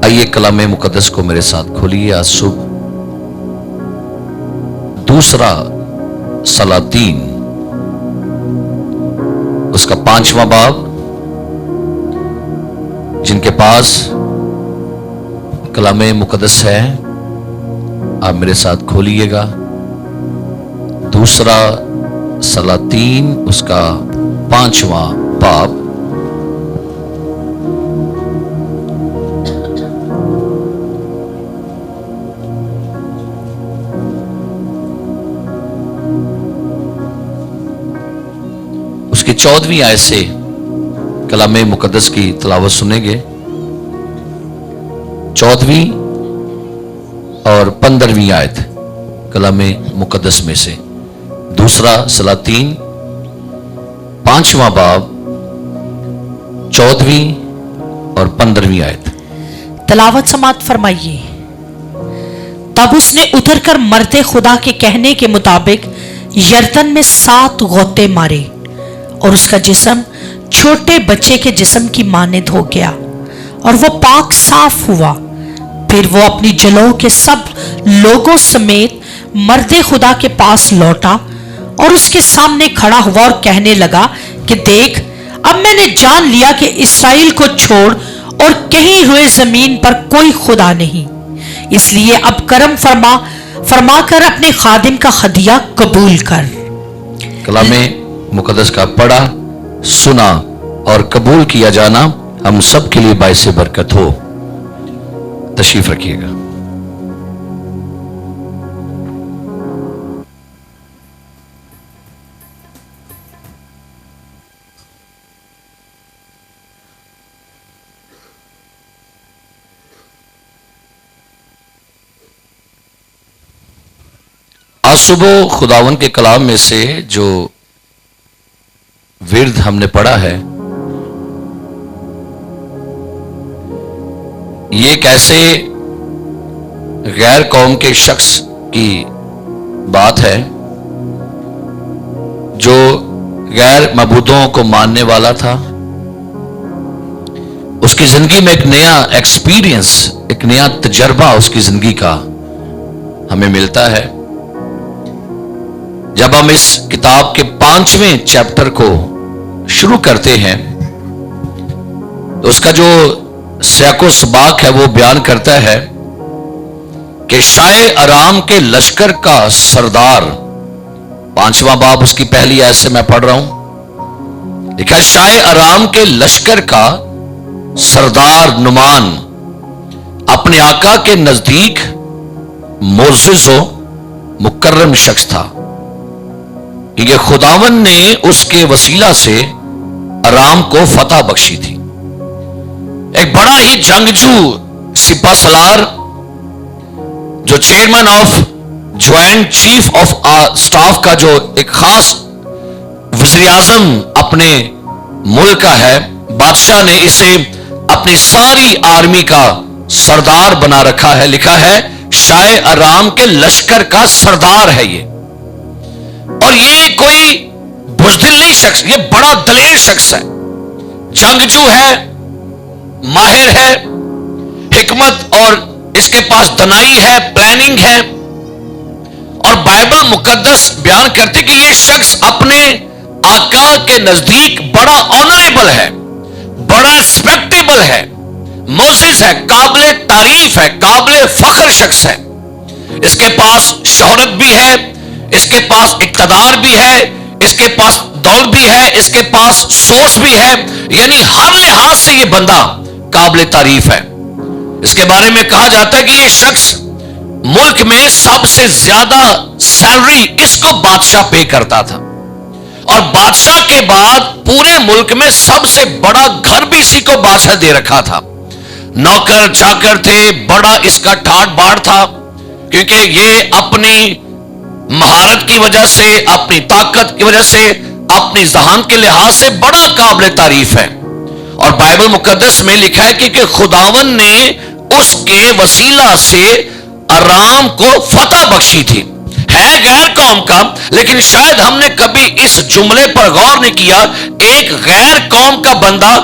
آئیے کلام مقدس کو میرے ساتھ کھولیے. آج صبح دوسرا سلاطین اس کا 5واں باب. جن کے پاس کلام مقدس ہے آپ میرے ساتھ کھولیے گا. دوسرا سلاطین اس کا 5واں باب. اس کی 14ویں آیت سے کلام مقدس کی تلاوت سنیں گے. 14ویں اور 15ویں آیت کلام مقدس میں سے. دوسرا سلاطین 5واں باب 14ویں اور 15ویں آیت. تلاوت سماعت فرمائیے. تب اس نے اتر کر مرد خدا کے کہنے کے مطابق یردن میں 7 غوطے مارے اور اس کا جسم چھوٹے بچے کے جسم کی مانند ہو گیا اور وہ پاک صاف ہوا. پھر وہ اپنی جلوہ کے سب لوگوں سمیت مرد خدا کے پاس لوٹا اور اس کے سامنے کھڑا ہوا اور کہنے لگا کہ دیکھ، اب میں نے جان لیا کہ اسرائیل کو چھوڑ اور کہیں روئے زمین پر کوئی خدا نہیں، اس لیے اب کرم فرما کر اپنے خادم کا ہدیہ قبول کر. کلام مقدس کا پڑھا، سنا اور قبول کیا جانا ہم سب کے لیے باعث برکت ہو. تشریف رکھیے گا. آج صبح خداوند کے کلام میں سے جو ورد ہم نے پڑھا ہے، یہ ایک ایسے غیر قوم کے شخص کی بات ہے جو غیر معبودوں کو ماننے والا تھا. اس کی زندگی میں ایک نیا ایکسپیرینس، ایک نیا تجربہ اس کی زندگی کا ہمیں ملتا ہے. جب ہم اس کتاب کے 5ویں چیپٹر کو شروع کرتے ہیں تو اس کا جو سیاق و سباق ہے وہ بیان کرتا ہے کہ شاہ ارام کے لشکر کا سردار. 5واں باب اس کی پہلی آیت سے میں پڑھ رہا ہوں. لکھا ہے شاہ ارام کے لشکر کا سردار نعمان اپنے آقا کے نزدیک معزز و مکرم شخص تھا، کیونکہ خداوند نے اس کے وسیلہ سے ارام کو فتح بخشی تھی. ایک بڑا ہی جنگجو سپہ سالار جو chairman of joint chief of staff کا جو ایک خاص وزیر اعظم اپنے ملک کا ہے، بادشاہ نے اسے اپنی ساری آرمی کا سردار بنا رکھا ہے. لکھا ہے شاہ ارام کے لشکر کا سردار ہے یہ. اور یہ کوئی بزدل نہیں شخص، یہ بڑا دلیر شخص ہے، جنگجو ہے، ماہر ہے، حکمت اور اس کے پاس دنائی ہے، پلاننگ ہے. اور بائبل مقدس بیان کرتی کہ یہ شخص اپنے آقا کے نزدیک بڑا آنریبل ہے، بڑا ریسپیکٹیبل ہے، معزز ہے، قابل تعریف ہے، قابل فخر شخص ہے. اس کے پاس شہرت بھی ہے، اس کے پاس اقتدار بھی ہے، اس کے پاس دولت بھی ہے، اس کے پاس سورس بھی ہے. یعنی ہر لحاظ سے یہ بندہ قابل تعریف ہے. اس کے بارے میں کہا جاتا ہے کہ یہ شخص ملک میں سب سے زیادہ سیلری اس کو بادشاہ پے کرتا تھا، اور بادشاہ کے بعد پورے ملک میں سب سے بڑا گھر بھی اسی کو بادشاہ دے رکھا تھا. نوکر چاکر تھے، بڑا اس کا ٹھاٹ باڑ تھا، کیونکہ یہ اپنی مہارت کی وجہ سے، اپنی طاقت کی وجہ سے، اپنی ذہانت کے لحاظ سے بڑا قابل تعریف ہے. اور بائبل مقدس میں لکھا ہے کہ خداوند نے اس کے وسیلہ سے ارام کو فتح بخشی تھی. ہے غیر قوم کا، لیکن شاید ہم نے کبھی اس جملے پر غور نہیں کیا. ایک غیر قوم کا بندہ،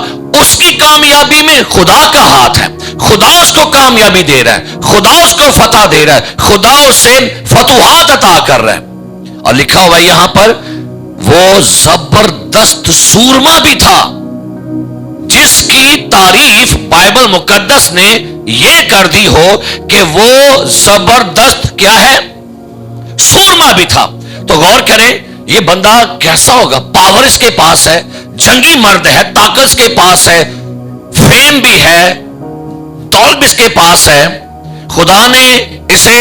اس کی کامیابی میں خدا کا ہاتھ ہے. خدا اس کو کامیابی دے رہا ہے، خدا اس کو فتح دے رہا ہے، خدا اسے فتوحات عطا کر رہا ہے۔ اور لکھا ہوا ہے یہاں پر وہ زبردست سورما بھی تھا، جس کی تعریف بائبل مقدس نے یہ کر دی ہو کہ وہ زبردست کیا ہے، سورما بھی تھا۔ تو غور کریں یہ بندہ کیسا ہوگا، پاور اس کے پاس ہے، جنگی مرد ہے، طاقت اس کے پاس ہے، فیم بھی ہے، دولت بھی اس کے پاس ہے، خدا نے اسے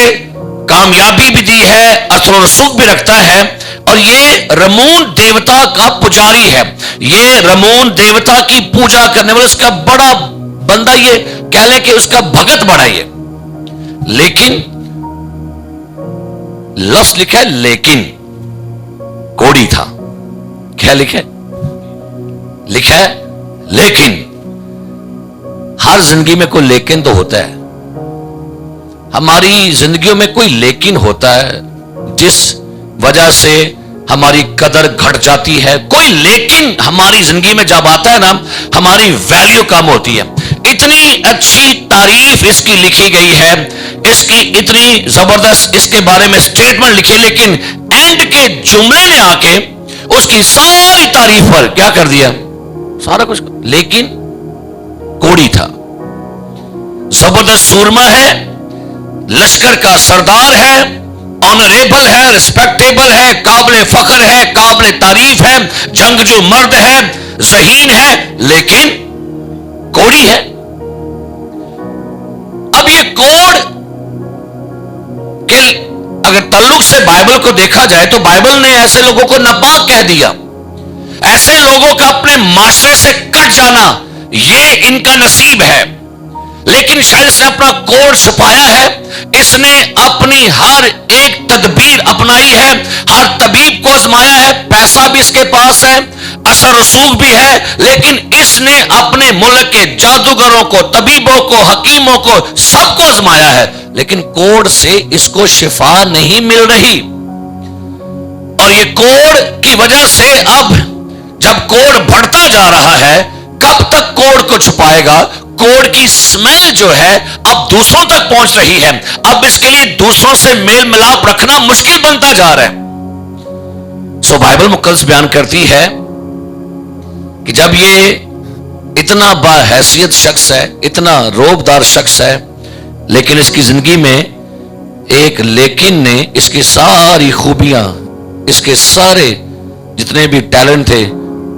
کامیابی بھی دی ہے، اثر و رسوخ بھی رکھتا ہے، اور یہ رمون دیوتا کا پجاری ہے، یہ رمون دیوتا کی پوجا کرنے والا اس کا بڑا بندہ، یہ کہہ لیں کہ اس کا بھگت بڑا یہ۔ لیکن لفظ لکھا ہے لیکن، کوڑی تھا، کیا لکھا ہے لیکن۔ ہر زندگی میں کوئی لیکن تو ہوتا ہے، ہماری زندگیوں میں کوئی لیکن ہوتا ہے جس وجہ سے ہماری قدر گھٹ جاتی ہے، کوئی لیکن ہماری زندگی میں جب آتا ہے نا ہماری ویلیو کم ہوتی ہے۔ اتنی اچھی تعریف اس کی لکھی گئی ہے، اس کی اتنی زبردست اس کے بارے میں سٹیٹمنٹ لکھی، لیکن اینڈ کے جملے نے آ کے اس کی ساری تعریف پر کیا کر دیا، سارا کچھ، لیکن کوڑی تھا، زبردست سورما ہے، لشکر کا سردار ہے، آنریبل ہے، ریسپیکٹیبل ہے، قابل فخر ہے، قابل تعریف ہے، جنگجو مرد ہے، ذہین ہے، لیکن کوڑی ہے۔ اب یہ کوڑ کے اگر تعلق سے بائبل کو دیکھا جائے تو بائبل نے ایسے لوگوں کو ناپاک کہہ دیا، ایسے لوگوں کا اپنے معاشرے سے کٹ جانا یہ ان کا نصیب ہے۔ لیکن شاید اس نے اپنا کوڑ چھپایا ہے، اس نے اپنی ہر ایک تدبیر اپنائی ہے، ہر طبیب کو آزمایا ہے، پیسہ بھی اس کے پاس ہے، اثر رسوخ بھی ہے، لیکن اس نے اپنے ملک کے جادوگروں کو، طبیبوں کو، حکیموں کو، سب کو آزمایا ہے، لیکن کوڑ سے اس کو شفا نہیں مل رہی۔ اور یہ کوڑ کی وجہ سے اب جب کوڑ بڑھتا جا رہا ہے، کب تک کوڑ کو چھپائے گا؟ کوڑ کی سمیل جو ہے اب دوسروں تک پہنچ رہی ہے، اب اس کے لیے دوسروں سے میل ملاپ رکھنا مشکل بنتا جا رہا ہے۔ سو بائبل مقدس بیان کرتی ہے کہ جب یہ اتنا باحیثیت شخص ہے، اتنا روبدار شخص ہے، لیکن اس کی زندگی میں ایک لیکن نے اس کی ساری خوبیاں، اس کے سارے جتنے بھی ٹیلنٹ تھے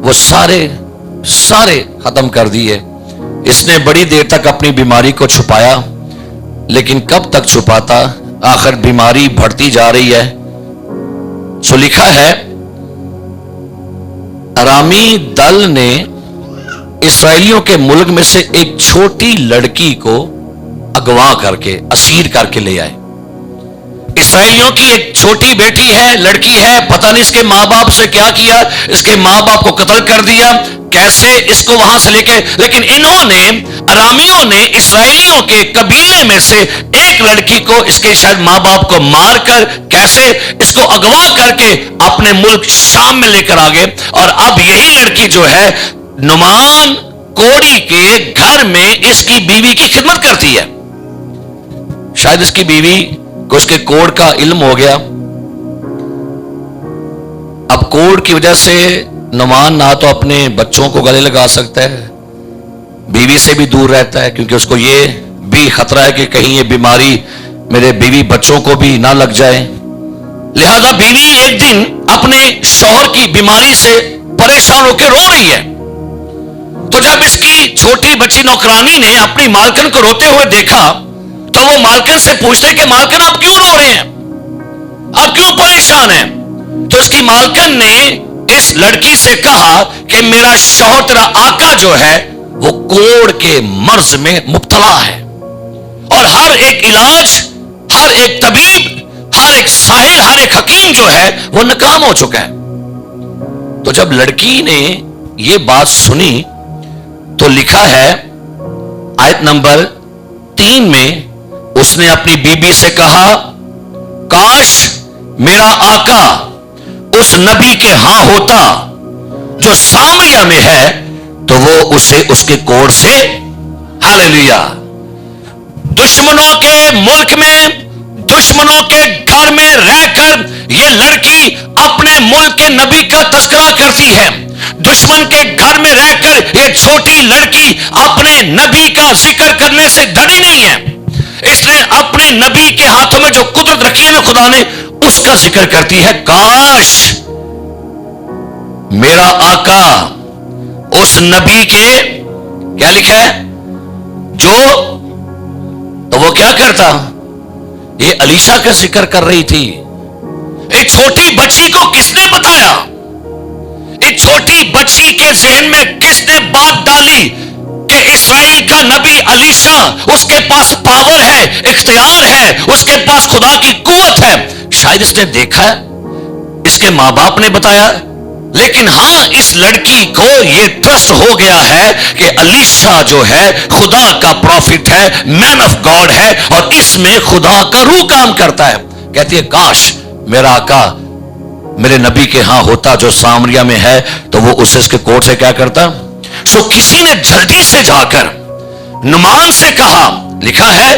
وہ سارے ختم کر دیے۔ اس نے بڑی دیر تک اپنی بیماری کو چھپایا، لیکن کب تک چھپاتا، آخر بیماری بڑھتی جا رہی ہے۔ سو لکھا ہے ارامی دل نے اسرائیلیوں کے ملک میں سے ایک چھوٹی لڑکی کو اغوا کر کے، اسیر کر کے لے آئے۔ اسرائیلیوں کی ایک چھوٹی بیٹی ہے، لڑکی ہے، پتہ نہیں اس کے ماں باپ سے کیا کیا، اس کے ماں باپ کو قتل کر دیا، کیسے اس کو وہاں سے لے کے، لیکن انہوں نے، ارامیوں نے اسرائیلیوں کے قبیلے میں سے ایک لڑکی کو، اس کے شاید ماں باپ کو مار کر، کیسے اس کو اغوا کر کے اپنے ملک شام میں لے کر آگے، اور اب یہی لڑکی جو ہے نعمان کوڑی کے گھر میں اس کی بیوی کی خدمت کرتی ہے۔ شاید اس کی بیوی کو اس کے کوڑ کا علم ہو گیا، اب کوڑ کی وجہ سے نعمان نہ تو اپنے بچوں کو گلے لگا سکتا ہے، بیوی سے بھی دور رہتا ہے، کیونکہ اس کو یہ بھی خطرہ ہے کہ کہیں یہ بیماری میرے بیوی بچوں کو بھی نہ لگ جائے۔ لہذا بیوی ایک دن اپنے شوہر کی بیماری سے پریشان ہو کے رو رہی ہے، تو جب اس کی چھوٹی بچی نوکرانی نے اپنی مالکن کو روتے ہوئے دیکھا تو وہ مالکن سے پوچھتے کہ مالکن آپ کیوں رو رہے ہیں، آپ کیوں پریشان ہیں؟ تو اس کی مالکن نے اس لڑکی سے کہا کہ میرا شوہر تیرا آقا جو ہے وہ کوڑ کے مرض میں مبتلا ہے، اور ہر ایک علاج، ہر ایک طبیب، ہر ایک ساحر، ہر ایک حکیم جو ہے وہ ناکام ہو چکا ہے۔ تو جب لڑکی نے یہ بات سنی تو لکھا ہے آیت نمبر 3 میں، اس نے اپنی بیوی سے کہا کاش میرا آقا اس نبی کے ہاں ہوتا جو سامریہ میں ہے تو وہ اسے اس کے کوڑ سے، ہاللیلویا، दुश्मनों के मुल्क में, दुश्मनों के घर में रहकर ये लड़की अपने मुल्क के नबी का तस्करा करती है। दुश्मन के घर में रहकर ये छोटी लड़की अपने नबी का जिक्र करने से डरी नहीं है। इसने अपने नबी के हाथों में जो कुदरत रखी है ना खुदा ने, उसका जिक्र करती है। काश मेरा आका उस नबी के, क्या लिखा है, जो, तो वो क्या करता, ये अलीशा का जिक्र कर रही थी। एक छोटी बच्ची को किसने बताया, एक छोटी बच्ची के जहन में किसने बात डाली कि इस्राएल का नबी अलीशा, उसके पास पावर है, इख्तियार है, उसके पास खुदा की कुव्वत है। शायद इसने देखा है, इसके मां बाप ने बताया, लेकिन हां इस लड़की को यह ट्रस्ट हो गया है कि अलीशा जो है खुदा का प्रॉफिट है, मैन ऑफ गॉड है, और इसमें खुदा का रूह काम करता है। कहती है काश मेरा आका मेरे नबी के यहां होता जो सामरिया में है, तो वो उसे इसके कोर्ट से क्या करता। सो किसी ने जल्दी से जाकर नुमान से कहा, लिखा है,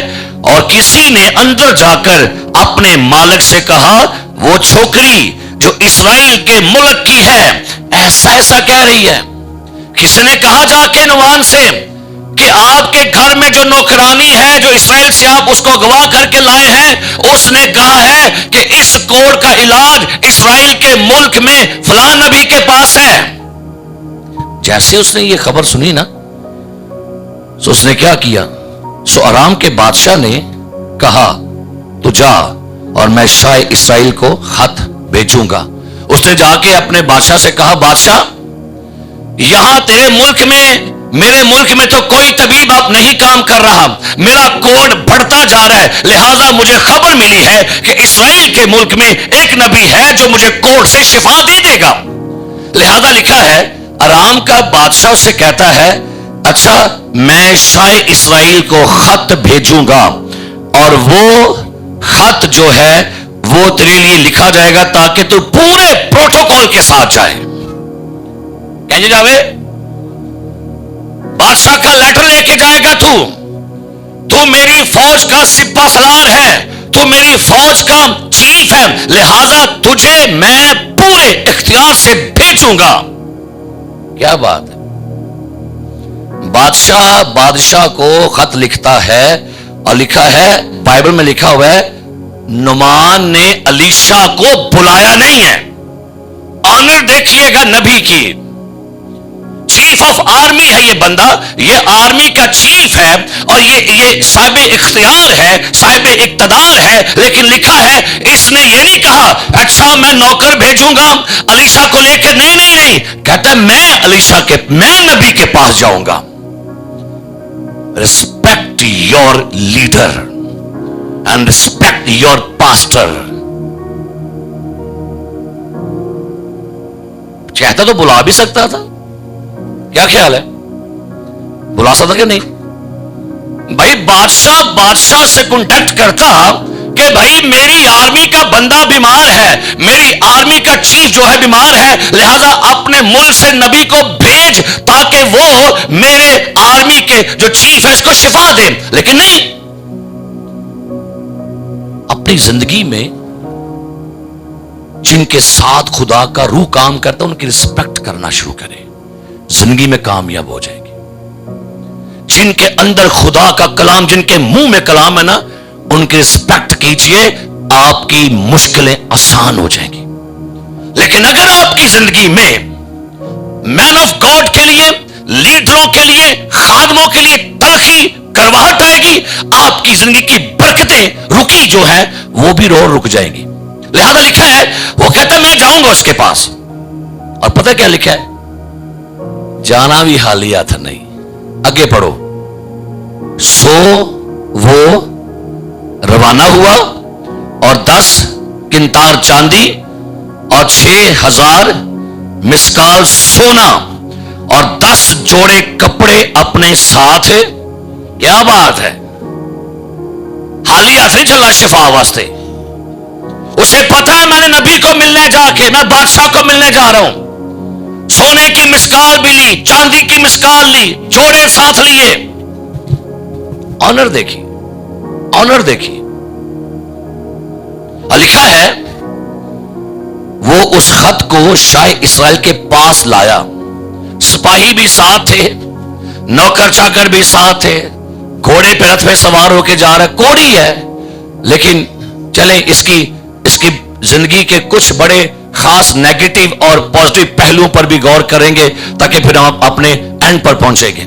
और किसी ने अंदर जाकर अपने मालिक से कहा, वो छोकरी जो इस्राएल के मुल्क की है ऐसा ऐसा कह रही है। किसी ने कहा जाके नुमान से कि आपके घर में जो नौकरानी है, जो इस्राएल से आप उसको अगवा करके लाए हैं, उसने कहा है कि इस कोड़ का इलाज इस्राएल के मुल्क में फलां नबी के पास है। जैसे उसने ये खबर सुनी ना, तो उसने क्या किया, सो आराम के बादशाह ने कहा तू जा और मैं शाह इस्राएल को खत भेजूंगा। उसने जाके अपने बादशाह से कहा, बादशाह यहां तेरे मुल्क में, मेरे मुल्क में तो कोई तबीब अब नहीं काम कर रहा, मेरा कोड बढ़ता जा रहा है, लिहाजा मुझे खबर मिली है कि इस्राएल के मुल्क में एक नबी है जो मुझे कोड से शिफा दे देगा। लिहाजा लिखा है, अराम का बादशाह से कहता है, अच्छा मैं शाह इस्राएल को खत भेजूंगा और वो खत जो है वो तेरे लिए लिखा जाएगा ताकि तू पूरे प्रोटोकॉल के साथ जाए। कह जावे बादशाह का लेटर लेके जाएगा, तू मेरी फौज का सिपा सलार है, तू मेरी फौज का चीफ है, लिहाजा तुझे मैं पूरे इख्तियार से भेजूंगा। क्या बात है। बादशाह को खत लिखता है और लिखा है, बाइबल में लिखा हुआ है, नुमान ने अलीशा को बुलाया नहीं है। ऑनर देखिएगा नबी की, चीफ ऑफ आर्मी है ये बंदा, ये आर्मी का चीफ है और ये साहिब इख्तियार है, साहिब इक्तदार है, लेकिन लिखा है इसने ये नहीं कहा अच्छा मैं नौकर भेजूंगा अलीशा को लेकर, नहीं नहीं नहीं, कहता है मैं नबी के पास जाऊंगा। Respect your leader and respect your pastor. चाहता तो बुला भी सकता था, क्या ख्याल है, बुला सकता कि नहीं? भाई बादशाह से कांटेक्ट करता कि भाई मेरी आर्मी का बंदा बीमार है, मेरी आर्मी का चीफ जो है बीमार है, लिहाजा अपने मुल्क से नबी को भेज ताकि वो मेरे आर्मी के जो चीफ है इसको शिफा दे। लेकिन नहीं, अपनी जिंदगी में जिनके साथ खुदा का रूह काम करता है उनकी रिस्पेक्ट करना शुरू करें, जिंदगी में कामयाब हो जाएंगे। जिनके अंदर खुदा का कलाम, जिनके मुंह में कलाम है ना, उनकी रिस्पेक्ट कीजिए, आपकी मुश्किलें आसान हो जाएंगी। लेकिन अगर आपकी जिंदगी में मैन ऑफ गॉड के लिए, लीडरों के लिए, खादमों के लिए तलखी करवाहट आएगी, आपकी जिंदगी की बरकतें रुकी जो है वो भी रुक जाएंगी। लिहाजा लिखा है, वो कहता मैं जाऊंगा उसके पास, और पता क्या लिखा है, जाना भी हालिया था नहीं। आगे पढ़ो। सो वो रवाना हुआ और 10 किंतार चांदी और 6000 मिसकाल सोना और 10 जोड़े कपड़े अपने साथ। क्या बात है, हालिया से नहीं चला शिफा वास्ते। उसे पता है मैंने नबी को मिलने जाके, मैं बादशाह को मिलने जा रहा हूं, सोने की मिसकाल भी ली, चांदी की मिसकाल ली, जोड़े साथ लिए। ऑनर देखिए, ऑनर देखिए। और लिखा है वो उस खत को शाह इस्राएल के पास लाया। सिपाही भी साथ थे, नौकर चाकर भी साथ थे, घोड़े पे रथ पे सवार होके जा रहा है। कोढ़ी है, लेकिन चलें इसकी जिंदगी के कुछ बड़े खास नेगेटिव और पॉजिटिव पहलुओं पर भी गौर करेंगे, ताकि फिर हम अपने एंड पर पहुंचेंगे।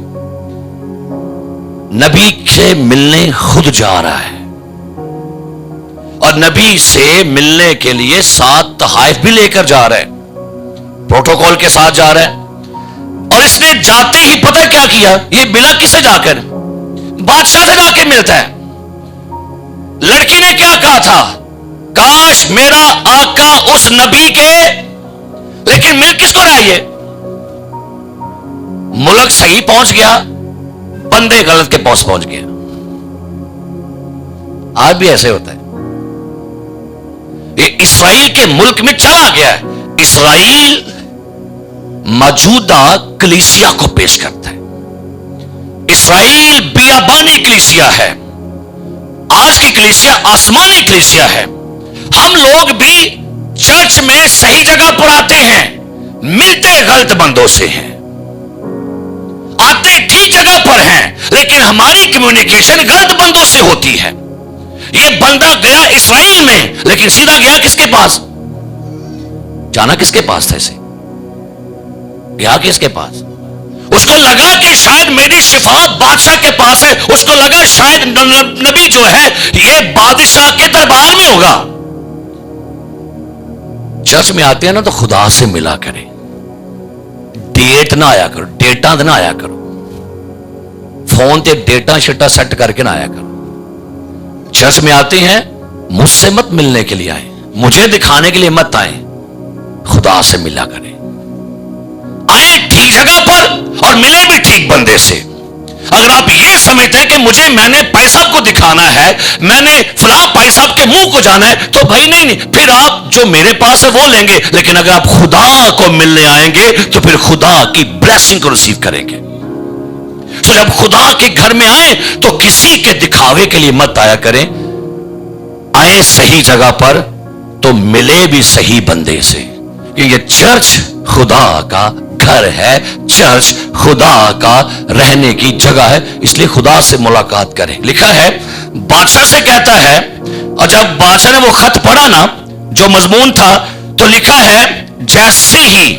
नबी से मिलने खुद जा रहा है, और नबी से मिलने के लिए 7 तहाइफ भी लेकर जा रहा है, प्रोटोकॉल के साथ जा रहा है। और इसने जाते ही पता क्या किया, ये मिला किसे जाकर? बादशाह से जाके मिलता है। लड़की ने क्या कहा था? काश मेरा आका उस नबी के, लेकिन मिल किसको रहा है? ये मुल्क सही पहुंच गया, बंदे गलत के पास पहुंच गया। आज भी ऐसे होता है। ये इसराइल के मुल्क में चला गया है। इसराइल मौजूदा कलीसिया को पेश करता है। इसराइल बियाबानी कलीसिया है, आज की कलीसिया आसमानी कलीसिया है। हम लोग भी चर्च में सही जगह पर आते हैं, मिलते गलत बंदों से हैं, आते ठीक जगह पर हैं, लेकिन हमारी कम्युनिकेशन गलत बंदों से होती है। ये बंदा गया इसराइल में, लेकिन सीधा गया किसके पास? जाना किसके पास था? इसे गया किसके पास? उसको लगा कि शायद मेरी शिफा बादशाह के पास है। उसको लगा शायद नबी जो है ये बादशाह के दरबार में होगा। चर्च में आते हैं ना तो खुदा से मिला करें, डेट ना आया करो, डेटा ना आया करो, फोन ते डेटा शिटा सेट करके ना आया करो। चर्च में आते हैं, मुझसे मत मिलने के लिए आए, मुझे दिखाने के लिए मत आए, खुदा से मिला करें। आए ठीक जगह पर और मिले भी ठीक बंदे से। अगर आप ये समझते हैं कि मैंने भाई साहब को दिखाना है, मैंने फलां भाई साहब के मुंह को जाना है, तो भाई नहीं, फिर आप जो मेरे पास है वो लेंगे। लेकिन अगर आप खुदा को मिलने आएंगे तो फिर खुदा की ब्लेसिंग को रिसीव करेंगे। तो जब खुदा के घर में आए तो किसी के दिखावे के लिए मत आया करें। आए सही जगह पर तो मिले भी सही बंदे से, क्योंकि चर्च खुदा का घर है, चर्च खुदा का रहने की जगह है, इसलिए खुदा से मुलाकात करें। लिखा है बादशाह से कहता है, और जब बादशाह ने वो खत पढ़ा ना जो मजमून था, तो लिखा है जैसे ही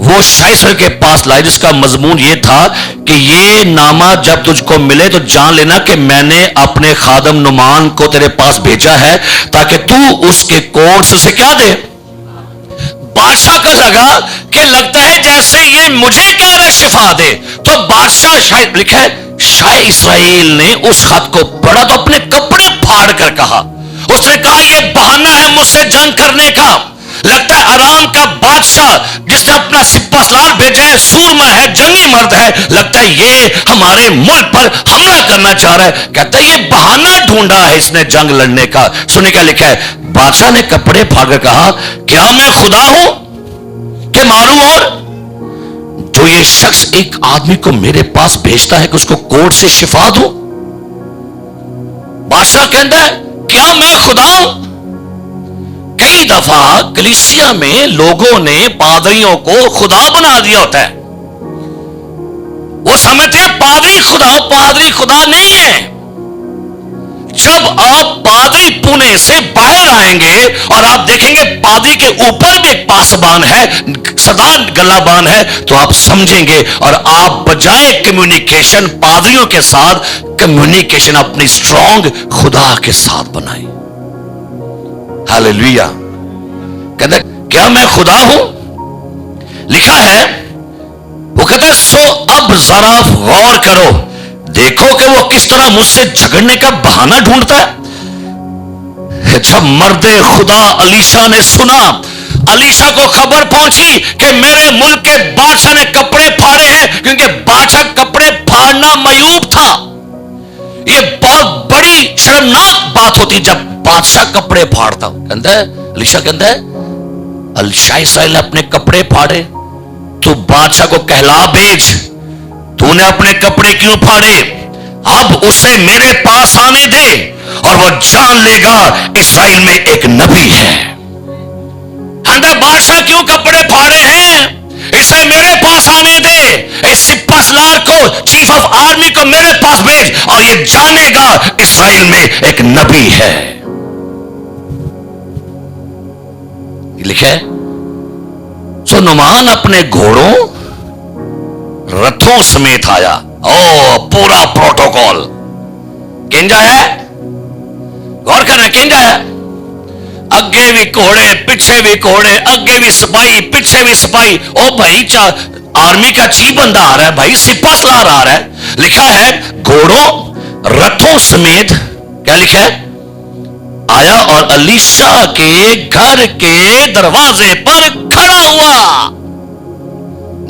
वो शाइसर के पास लाए, जिसका मजमून ये था कि ये नामा जब तुझको मिले तो जान लेना कि मैंने अपने खादम नुमान को तेरे पास भेजा है, ताकि तू उसके कोर्स से क्या दे। बादशाह को लगा कि लगता है जैसे ये मुझे कह रहा शिफा दे। तो बादशाह शायद, लिखा है शाह इस्राएल ने उस खत को पढ़ा तो अपने कपड़े फाड़ कर कहा, उसने कहा ये बहाना है मुझसे जंग करने का। लगता है आराम का बादशाह जिसने अपना सिपा सलार भेजा है, सूरमा है, जंगी मर्द है, लगता है ये हमारे मुल्क पर हमला करना चाह रहा है। कहता है ये बहाना ढूंढा है इसने जंग लड़ने का। सुनिए क्या लिखा है, बादशाह ने कपड़े फाड़कर कहा क्या मैं खुदा हूं कि मारूं? और जो ये शख्स एक आदमी को मेरे पास भेजता है कि उसको कोर्ट से शिफा दूं। बादशाह कहता है क्या मैं खुदा हूं? कई दफा कलीसिया में लोगों ने पादरियों को खुदा बना दिया होता है। वो समझते हैं पादरी खुदा नहीं है। जब आप पादरी पुणे से बाहर आएंगे और आप देखेंगे पादरी के ऊपर भी एक पासबान है, सदा गलाबान है, तो आप समझेंगे और आप बजाय कम्युनिकेशन पादरियों के साथ, कम्युनिकेशन अपनी स्ट्रॉन्ग खुदा के साथ बनाए। हालेलुया। कहता क्या मैं खुदा हूं? लिखा है वो कहता सो अब जरा गौर करो, देखो कि वो किस तरह मुझसे झगड़ने का बहाना ढूंढता है। जब मर्दे खुदा अलीशा ने सुना, अलीशा को खबर पहुंची कि मेरे मुल्क के बादशाह ने कपड़े फाड़े हैं, क्योंकि बादशाह कपड़े फाड़ना मयूब था। यह बहुत बड़ी शर्मनाक बात होती जब बादशाह कपड़े फाड़ता। कहता है अलीशा, कहता है शाह इस्राएल ने अपने कपड़े फाड़े, तू बादशाह को कहला भेज तूने अपने कपड़े क्यों फाड़े, अब उसे मेरे पास आने दे और वो जान लेगा इस्राएल में एक नबी है। हंदे बादशाह क्यों कपड़े फाड़े हैं? इसे मेरे पास आने दे, इस सिपा सलार को, चीफ ऑफ आर्मी को मेरे पास भेज, और ये जानेगा इस्राएल में एक नबी है। लिखे सो नुमान अपने घोड़ों रथों समेत आया। ओ पूरा प्रोटोकॉल किंजा है, गौर करना किंजा है। अगे भी घोड़े, पीछे भी घोड़े, अगे भी सिपाही, पीछे भी सिपाही। ओ भाई, आर्मी का चीफ बंदा आ रहा है भाई, सिपा सलार आ रहा है। लिखा है घोड़ों रथों समेत, क्या लिखा है, आया और अलीशा के घर के दरवाजे पर खड़ा हुआ।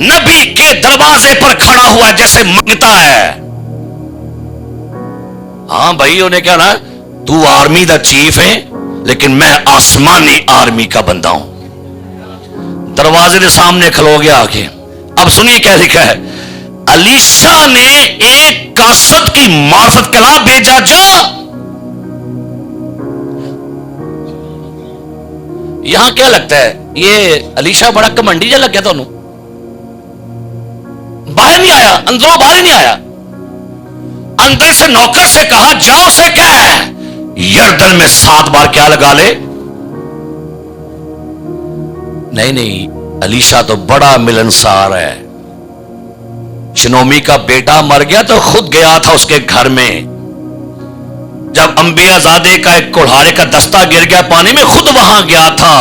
नबी के दरवाजे पर खड़ा हुआ जैसे मांगता है। हां भाई, उन्हें क्या ना, तू आर्मी दा चीफ है लेकिन मैं आसमानी आर्मी का बंदा हूं। दरवाजे के सामने खलो गया आके। अब सुनिए क्या लिखा है, अलीशा ने एक कासद की मार्फत कला भेजा, जा। यहां क्या लगता है, ये अलीशा बड़ा कमंडी जा लग गया थानू? बाहर नहीं आया, अंदरों बाहर नहीं आया। अंदर से नौकर से कहा, जाओ से क्या है, यरदन में 7 बार क्या लगा ले। नहीं नहीं, अलीशा तो बड़ा मिलनसार है। शनोमी का बेटा मर गया तो खुद गया था उसके घर में। जब अंबियाजादे का एक कुल्हाड़े का दस्ता गिर गया पानी में, खुद वहां गया था।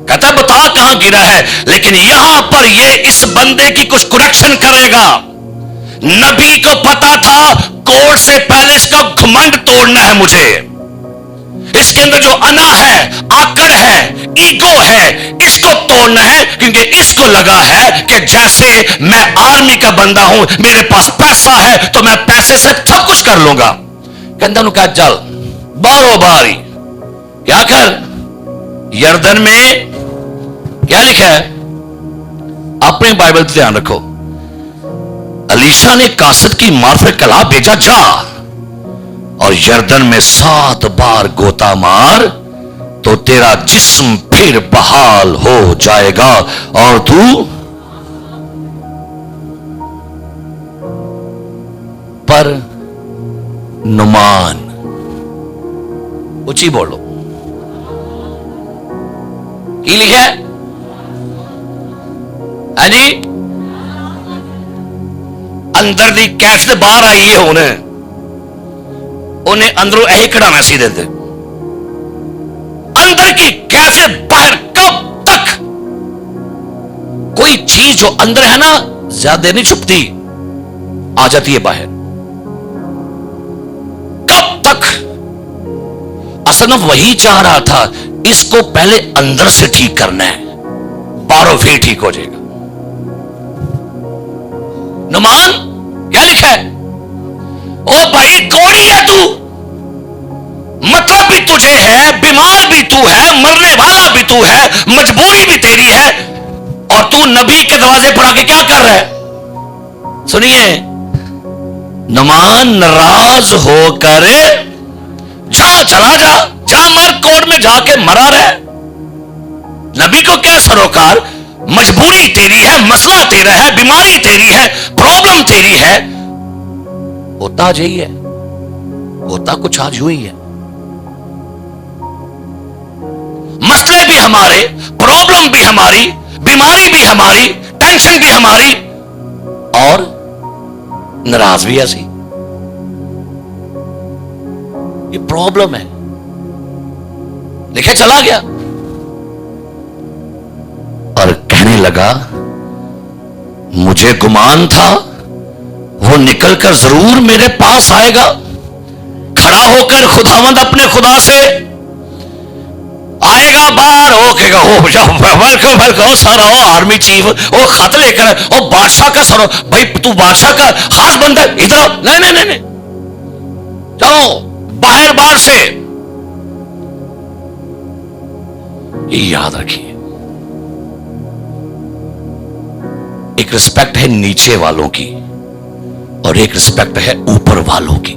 कहता है बता कहां गिरा है, लेकिन यहां पर ये इस बंदे की कुछ करेक्शन करेगा। नबी को पता था कोर्ट से पहले इसका घमंड तोड़ना है मुझे। इसके अंदर जो अना है, आकड़ है, ईगो है, इसको तोड़ना है, क्योंकि इसको लगा है कि जैसे मैं आर्मी का बंदा हूं, मेरे पास पैसा है तो मैं पैसे से सब कुछ कर लूंगा। कहता हूं क्या, चल बारो बारी क्या कर। यरदन में क्या लिखा है, अपने बाइबल पे ध्यान रखो। अलीशा ने कासद की मार्फत कला भेजा, जा और यरदन में 7 बार गोता मार तो तेरा जिस्म फिर बहाल हो जाएगा और तू पर नुमान, ऊंची बोलो, की लिखा है? हाँ जी, अंदर दी कैच से बाहर आई है उन्हें अंदरों यही कढ़ाना सी देते। अंदर की कैच से बाहर कब तक? कोई चीज जो अंदर है ना, ज्यादा देर नहीं छुपती, आ जाती है बाहर। कब तक? असल में वही चाह रहा था, इसको पहले अंदर से ठीक करना है, बाहरों फिर ठीक हो जाएगा। नुमान क्या लिखा है? ओ भाई, कौड़ी है तू, मतलब भी तुझे है, बीमार भी तू है, मरने वाला भी तू है, मजबूरी भी तेरी है, और तू नबी के दरवाजे पर आके क्या कर रहा है? सुनिए, नुमान नाराज होकर जा, चला जा, जा मर, कोर्ट में जाके मरा रहे। नबी को क्या सरोकार, मजबूरी तेरी है, मसला तेरा है, बीमारी तेरी है, प्रॉब्लम तेरी है। होता आज यही है, होता कुछ आज हुई है। मसले भी हमारे, प्रॉब्लम भी हमारी, बीमारी भी हमारी, टेंशन भी हमारी, और नाराज भी ऐसी। ये प्रॉब्लम है। देखे चला गया और कहने लगा, मुझे गुमान था वो निकलकर जरूर मेरे पास आएगा। खड़ा होकर खुदावंद अपने खुदा से आएगा, बाहर होकेगा, वेलकम वेलकम, सारा हो आर्मी चीफ, वो खत लेकर, वो बादशाह का सरो, भाई तू बादशाह का खास बंदा, इधर नहीं नहीं नहीं, जाओ बाहर बाहर से। ये याद रखिए, एक रिस्पेक्ट है नीचे वालों की और एक रिस्पेक्ट है ऊपर वालों की।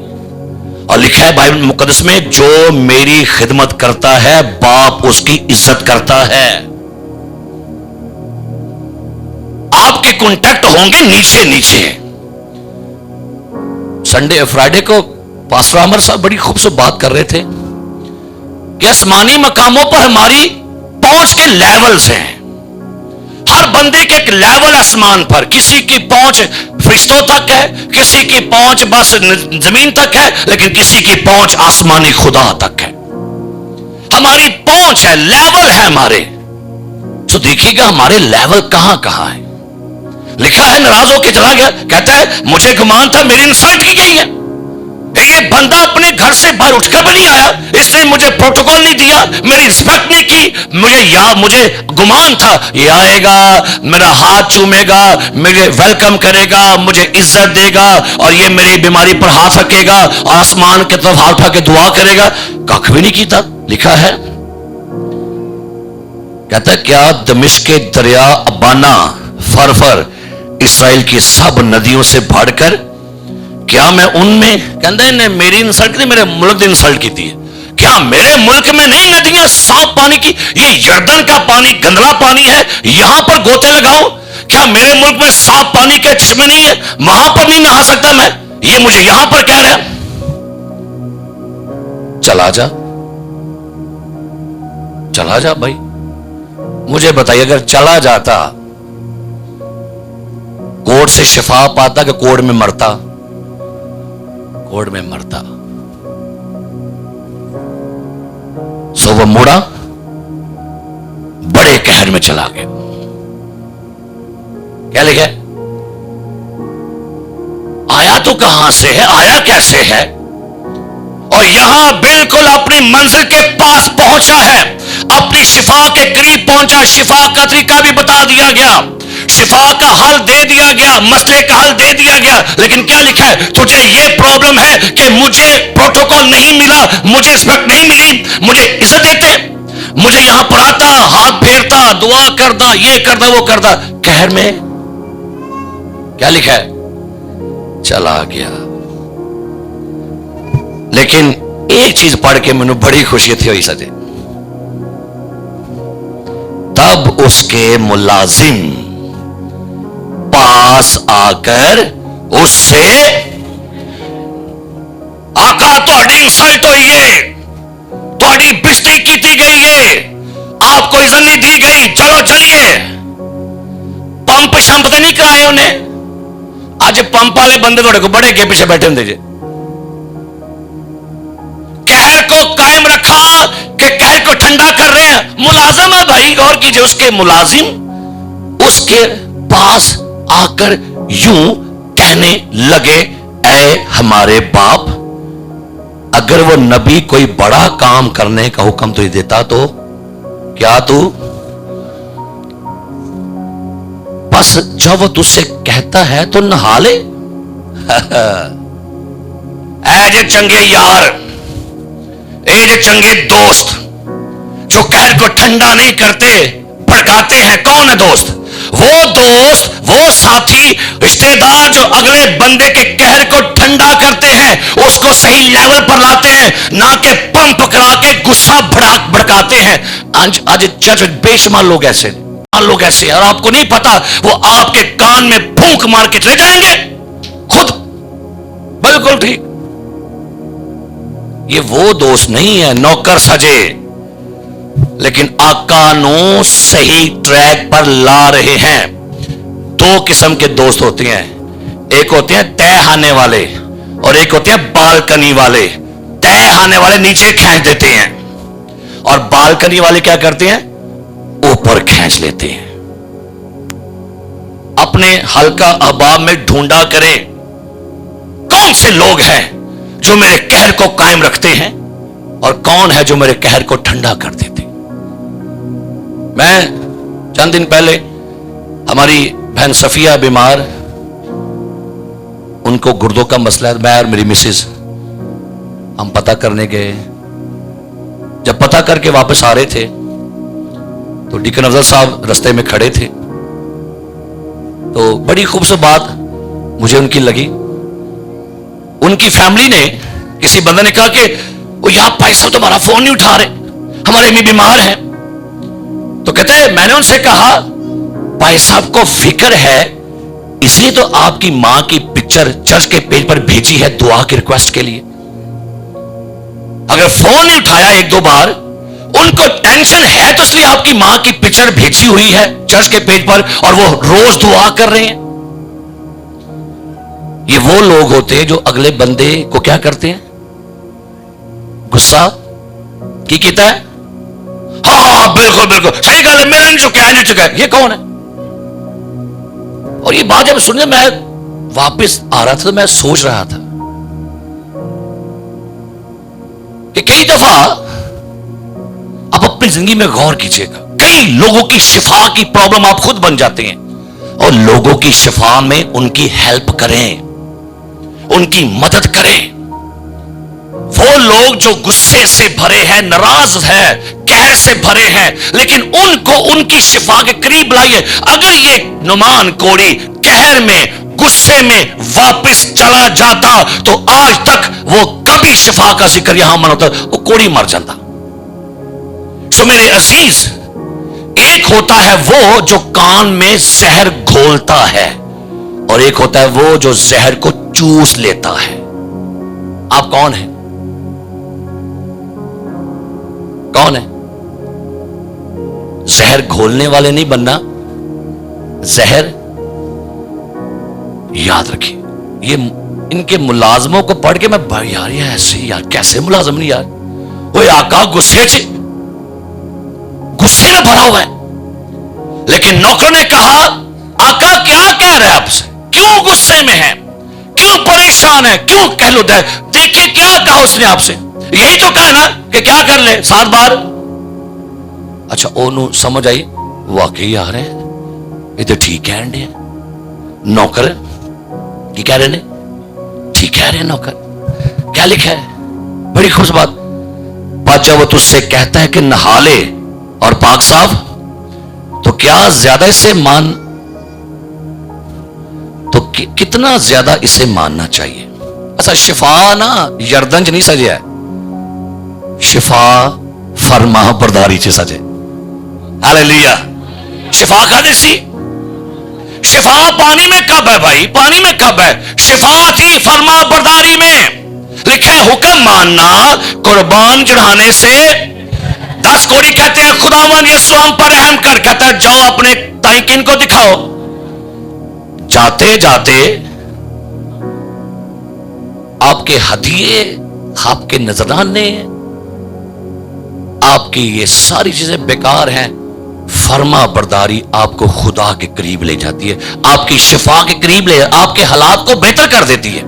اور لکھا ہے بائبل مقدس میں جو میری خدمت کرتا ہے باپ اس کی عزت کرتا ہے. آپ کے کانٹیکٹ ہوں گے نیچے نیچے. سنڈے فرائیڈے کو پاسٹر عامر صاحب بڑی خوبصورت بات کر رہے تھے کہ آسمانی مقاموں پر ہماری پہنچ کے لیولز ہیں. ہر بندے کے ایک لیول آسمان پر. کسی کی پہنچ فرشتوں تک ہے, کسی کی پہنچ بس زمین تک ہے, لیکن کسی کی پہنچ آسمانی خدا تک ہے. ہماری پہنچ ہے, لیول ہے ہمارے. تو دیکھیے گا ہمارے لیول کہاں کہاں ہے. لکھا ہے ناراض ہو کے چلا گیا, کہتا ہے مجھے گمان تھا میری انسلٹ کی گئی ہے. یہ بندہ اپنے گھر سے باہر اٹھ کر بھی نہیں آیا, اس نے مجھے پروٹوکول نہیں دیا, میری رسپیکٹ نہیں کی. مجھے گمان تھا یہ آئے گا, میرا ہاتھ چومے گا, مجھے ویلکم کرے گا, مجھے عزت دے گا, اور یہ میری بیماری پر ہاتھ رکھے گا اور آسمان کی طرف ہاتھ اٹھا کے دعا کرے گا. کھ بھی نہیں کیتا. لکھا ہے, کہتا ہے کیا دمشق کے دریا ابانا فرفر اسرائیل کی سب ندیوں سے بڑھ کر, کیا میں ان میں, کہتے ہیں میری انسلٹ نہیں, میرے ملک نے انسلٹ کی تھی, کیا میرے ملک میں نہیں ندیاں صاف پانی کی؟ یہ یردن کا پانی گندلا پانی ہے, یہاں پر گوتے لگاؤں. کیا میرے ملک میں صاف پانی کے چشمے نہیں ہے, وہاں پر نہیں نہا سکتا میں؟ یہ مجھے یہاں پر کہہ رہا ہے چلا جا, چلا جا بھائی. مجھے بتائیے اگر چلا جاتا کوڑ سے شفا پاتا کہ کوڑ میں مرتا؟ کوڑ میں مرتا. سو وہ مڑا, بڑے قہر میں چلا گیا. کیا لکھا ہے؟ آیا تو کہاں سے ہے, آیا کیسے ہے, اور یہاں بالکل اپنی منزل کے پاس پہنچا ہے, اپنی شفا کے قریب پہنچا. شفا کا طریقہ بھی بتا دیا گیا, شفا کا حل دے دیا گیا, مسئلے کا حل دے دیا گیا. لیکن کیا لکھا ہے, تجھے یہ پرابلم ہے کہ مجھے پروٹوکول نہیں ملا, مجھے رسپیکٹ نہیں ملی, مجھے عزت دیتے, مجھے یہاں پر آتا, ہاتھ پھیرتا, دعا کرتا, یہ کرتا, وہ کرتا. قہر میں کیا لکھا ہے, چلا گیا. لیکن ایک چیز پڑھ کے مجھے بڑی خوشی تھی ہوئی سجے, تب اس کے ملازم پاس آ کر اس سے, آقا تہاڈی انسلٹ ہوئی ہے, تہاڈی بےزتی کی گئی ہے, آپ کو عزت نہیں دی گئی, چلو چلیے. پمپ شمپ تو نہیں کرائے انہیں. اج پمپ والے بندے تھوڑے کو بڑے اگے پیچھے بیٹھے ہوں جی. قہر کو قائم رکھا کہ قہر کو ٹھنڈا کر رہے ہیں. ملازم ہے بھائی, غور کیجئے, اس کے ملازم اس کے پاس آ کر یوں کہنے لگے, اے ہمارے باپ, اگر وہ نبی کوئی بڑا کام کرنے کا حکم تو دیتا تو کیا تو, بس جب وہ تجھ سے کہتا ہے تو نہا لے. اے جے چنگے یار, اے جے چنگے دوست جو قہر کو ٹھنڈا نہیں کرتے, بھڑکاتے ہیں. کون ہے دوست؟ وہ دوست, وہ ساتھی, رشتہ دار جو اگلے بندے کے قہر کو ٹھنڈا کرتے ہیں, اس کو صحیح لیول پر لاتے ہیں, نہ کہ پمپ کرا کے غصہ بھڑکاتے ہیں. آج چرچ بے شمار لوگ ایسے ہیں, اور آپ کو نہیں پتا وہ آپ کے کان میں پھونک مار کے چلے جائیں گے خود. بالکل ٹھیک. یہ وہ دوست نہیں ہے نوکر سجے, لیکن آقا نو صحیح ٹریک پر لا رہے ہیں. دو قسم کے دوست ہوتے ہیں, ایک ہوتے ہیں تہ ہانے والے اور ایک ہوتے ہیں بالکنی والے. تہ ہانے والے نیچے کھینچ دیتے ہیں, اور بالکنی والے کیا کرتے ہیں, اوپر کھینچ لیتے ہیں. اپنے حلقہ احباب میں ڈھونڈا کریں کون سے لوگ ہیں جو میرے قہر کو قائم رکھتے ہیں, اور کون ہے جو میرے قہر کو ٹھنڈا کر دیتے. میں چند دن پہلے ہماری بہن صفیہ بیمار, ان کو گردوں کا مسئلہ ہے. میں اور میری مسز ہم پتہ کرنے گئے. جب پتہ کر کے واپس آ رہے تھے تو ڈیکن افضل صاحب رستے میں کھڑے تھے. تو بڑی خوبصورت بات مجھے ان کی لگی. ان کی فیملی نے کسی بندے نے کہا کہ وہ یار بھائی صاحب تمہارا فون نہیں اٹھا رہے, ہمارے امی بیمار ہیں. تو کہتا ہے میں نے ان سے کہا بھائی صاحب کو فکر ہے اس لیے تو آپ کی ماں کی پکچر چرچ کے پیج پر بھیجی ہے دعا کی ریکویسٹ کے لیے. اگر فون نہیں اٹھایا ایک دو بار, ان کو ٹینشن ہے تو اس لیے آپ کی ماں کی پکچر بھیجی ہوئی ہے چرچ کے پیج پر اور وہ روز دعا کر رہے ہیں. یہ وہ لوگ ہوتے ہیں جو اگلے بندے کو کیا کرتے ہیں, غصہ کی کہتا ہے ہاں بالکل بالکل صحیح گل ہے, میرا نہیں چکا ہے. یہ کون ہے؟ اور یہ بات جب سننے میں واپس آ رہا تھا تو میں سوچ رہا تھا کہ کئی دفعہ آپ اپنی زندگی میں غور کیجئے گا, کئی لوگوں کی شفا کی پرابلم آپ خود بن جاتے ہیں اور لوگوں کی شفا میں ان کی ہیلپ کریں, ان کی مدد کریں. وہ لوگ جو غصے سے بھرے ہیں, ناراض ہیں, قہر سے بھرے ہیں, لیکن ان کو ان کی شفا کے قریب لائیے. اگر یہ نعمان کوڑی قہر میں غصے میں واپس چلا جاتا تو آج تک وہ کبھی شفا کا ذکر یہاں من ہوتا, وہ کوڑی مر جاتا. سو میرے عزیز, ایک ہوتا ہے وہ جو کان میں زہر گھولتا ہے اور ایک ہوتا ہے وہ جو زہر کو چوس لیتا ہے. آپ کون ہیں؟ کون ہے؟ زہر گھولنے والے نہیں بننا, زہر یاد رکھیے. یہ ان کے ملازموں کو پڑھ کے میں یار یہ ایسے یار کیسے ملازم نہیں یار, وہ آقا غصے میں بھرا ہوا ہے. لیکن نوکر نے کہا آقا کیا کہہ رہے آپ سے, کیوں غصے میں ہے, کیوں پریشان ہے, کیوں کہہ لو دے. دیکھیے کیا کہا اس نے آپ سے, یہی تو کہا نا کہ کیا کر لے 7 بار. اچھا انہوں سمجھ آئی واقعی آ رہے ہیں یہ تو ٹھیک کہہ رہے ہیں. نوکر کی کہہ رہے ہیں, ٹھیک کہہ رہے ہیں نوکر. کیا لکھا ہے, بڑی خوش بات. بادشاہ وہ تجھ سے کہتا ہے کہ نہا لے اور پاک صاف, تو کیا زیادہ اسے تو کتنا زیادہ اسے ماننا چاہیے. اچھا شفا نا یردنج نہیں سجے ہے, شفا فرما برداری چ سجے. ہاللیلویا. شفا کا دیسی شفا پانی میں کب ہے بھائی, پانی میں کب ہے؟ شفا تھی فرما برداری میں. لکھا ہے حکم ماننا قربان چڑھانے سے 10 کوڑی کہتے ہیں خداوند یسوع ہم پر رحم کر. کہتا ہے جاؤ اپنے تائیں کن کو دکھاؤ. جاتے جاتے آپ کے ہدیے, آپ کے نذرانے, آپ کی یہ ساری چیزیں بیکار ہیں. فرما برداری آپ کو خدا کے قریب لے جاتی ہے, آپ کی شفا کے قریب لے, آپ کے حالات کو بہتر کر دیتی ہے.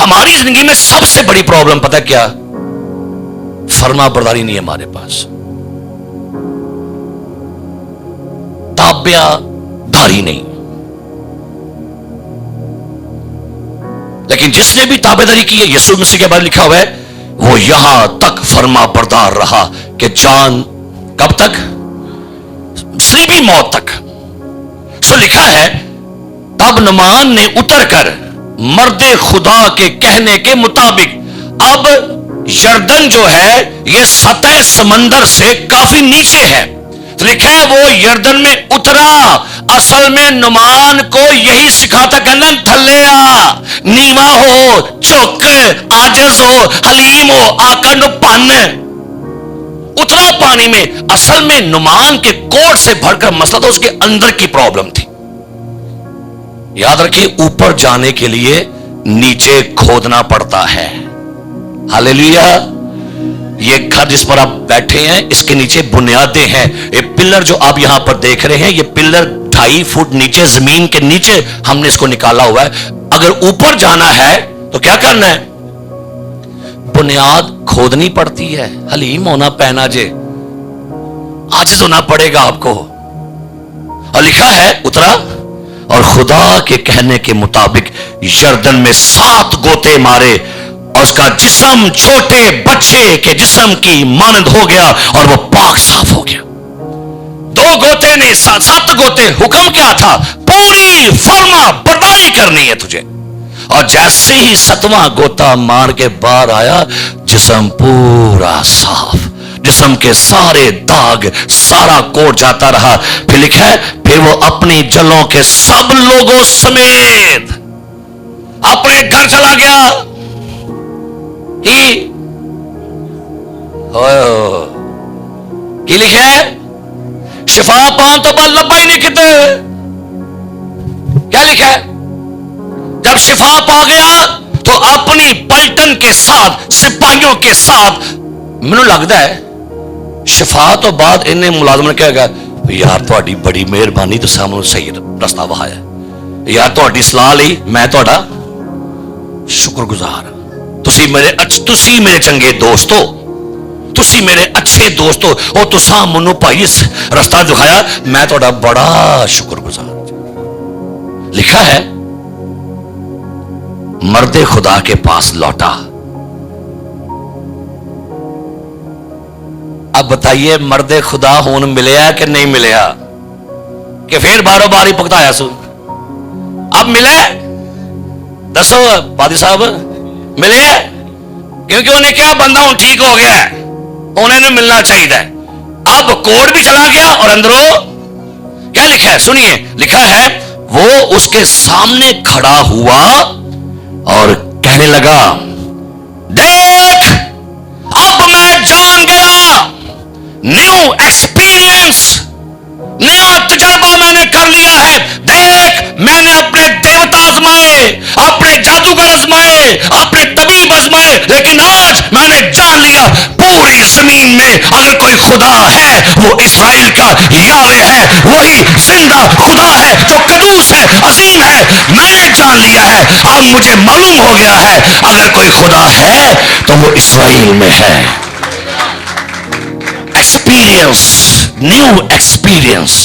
ہماری زندگی میں سب سے بڑی پرابلم پتہ کیا, فرما برداری نہیں ہے ہمارے پاس, تابع داری نہیں. لیکن جس نے بھی تابع داری کی ہے, یسوع مسیح کے بارے لکھا ہوا ہے, وہ یہاں تک فرما بردار رہا کہ جان کب تک, صلیبی موت تک. سو لکھا ہے تب نعمان نے اتر کر مرد خدا کے کہنے کے مطابق, اب یردن جو ہے یہ سطح سمندر سے کافی نیچے ہے, تو لکھا ہے وہ یردن میں اترا. اصل میں نعمان کو یہی سکھاتا, کہنا تھلے آ, نیوا ہو, چک, عاجز ہو, حلیم ہو, آقا نو پن. اترا پانی میں. اصل میں نعمان کے کوٹ سے بھر کر مسئلہ تو اس کے اندر کی پرابلم تھی. یاد رکھیے اوپر جانے کے لیے نیچے کھودنا پڑتا ہے. ہاللیلویا. یہ گھر جس پر آپ بیٹھے ہیں اس کے نیچے بنیادیں ہیں. یہ پلر جو آپ یہاں پر دیکھ رہے ہیں, یہ پلر 2.5 فٹ نیچے زمین کے نیچے ہم نے اس کو نکالا ہوا ہے. اگر اوپر جانا ہے تو کیا کرنا ہے, بنیاد کھودنی پڑتی ہے. حلیم ہونا پینا جے, عاجز ہونا پڑے گا آپ کو. اور لکھا ہے اترا اور خدا کے کہنے کے مطابق یردن میں 7 گوتے مارے اور اس کا جسم چھوٹے بچے کے جسم کی مانند ہو گیا اور وہ پاک صاف ہو گیا. 2 گوتے نے 7 گوتے. حکم کیا تھا؟ پوری فرما برداری کرنی ہے تجھے. اور جیسے ہی 7واں غوطہ مار کے باہر آیا جسم پورا صاف, جسم کے سارے داغ, سارا کوٹ جاتا رہا. پھر لکھا ہے پھر وہ اپنی جلوں کے سب لوگوں سمیت اپنے گھر چلا گیا. کی لکھا ہے شفا پان تو بل لبا ہی نہیں کتے. کیا لکھا ہے جب شفا پا گیا تو اپنی پلٹن کے ساتھ سپاہیوں کے ساتھ, مجھے لگتا ہے شفا تو بعد انہیں ملازم نے کہا گا یار تہاڈی بڑی مہربانی تو سامنے صحیح رستہ وہایا, یار تہاڈی صلاح لئی میں تہاڈا شکر گزار. تسی میرے چنگے دوست ہو, تسی میرے اچھے دوست ہو, اور تساں منو بھائی اس رستہ دکھایا, میں تہاڈا بڑا شکر گزار. لکھا ہے مرد خدا کے پاس لوٹا. اب بتائیے مرد خدا ہون ملیا کہ نہیں ملیا, کہ پھر باروں باری پکتایا سو. اب ملے دسو پادری صاحب ملے, کیونکہ انہیں کیا بندہ ہوں ٹھیک ہو گیا ہے, انہیں نے ملنا چاہیے. اب کوڑ بھی چلا گیا اور اندروں کیا لکھا ہے سنیے, لکھا ہے وہ اس کے سامنے کھڑا ہوا اور کہنے لگا دیکھ اب میں جان گیا, نیو ایکسپیرینس, نیا تجربہ میں نے کر لیا ہے. دیکھ میں نے اپنے دیوتا آزمائے, اپنے جادوگر آزمائے, اپنے طبیب آزمائے, لیکن آج میں نے جان لیا پوری زمین میں اگر کوئی خدا ہے وہ اسرائیل کا یاوے ہے, وہی زندہ خدا ہے جو قدوس ہے, عظیم ہے. میں نے جان لیا ہے, اب مجھے معلوم ہو گیا ہے اگر کوئی خدا ہے تو وہ اسرائیل میں ہے. Experience, new experience.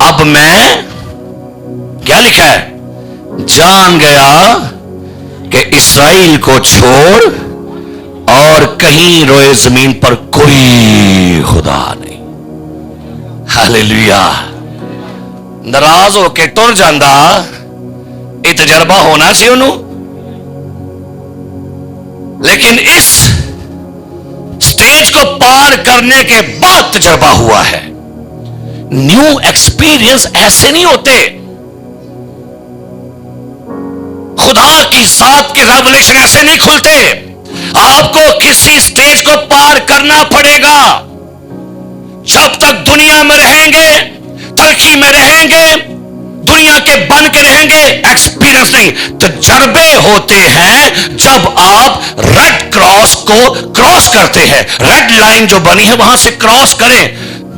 اب میں کیا لکھا ہے جان گیا کہ اسرائیل کو چھوڑ اور کہیں روئے زمین پر کوئی خدا نہیں. ہاللیلویا. ناراض ہو کے ٹر جاندہ یہ تجربہ ہونا سی انہوں, لیکن اس سٹیج کو پار کرنے کے بعد تجربہ ہوا ہے. نیو ایکسپیرینس ایسے نہیں ہوتے. خدا کی ذات کے ریولیشن ایسے نہیں کھلتے. آپ کو کسی سٹیج کو پار کرنا پڑے گا. جب تک دنیا میں رہیں گے, ترقی میں رہیں گے, دنیا کے بن کے رہیں گے, ایکسپیرینس نہیں. تجربے ہوتے ہیں جب آپ ریڈ کراس کو کراس کرتے ہیں, ریڈ لائن جو بنی ہے وہاں سے کراس کریں.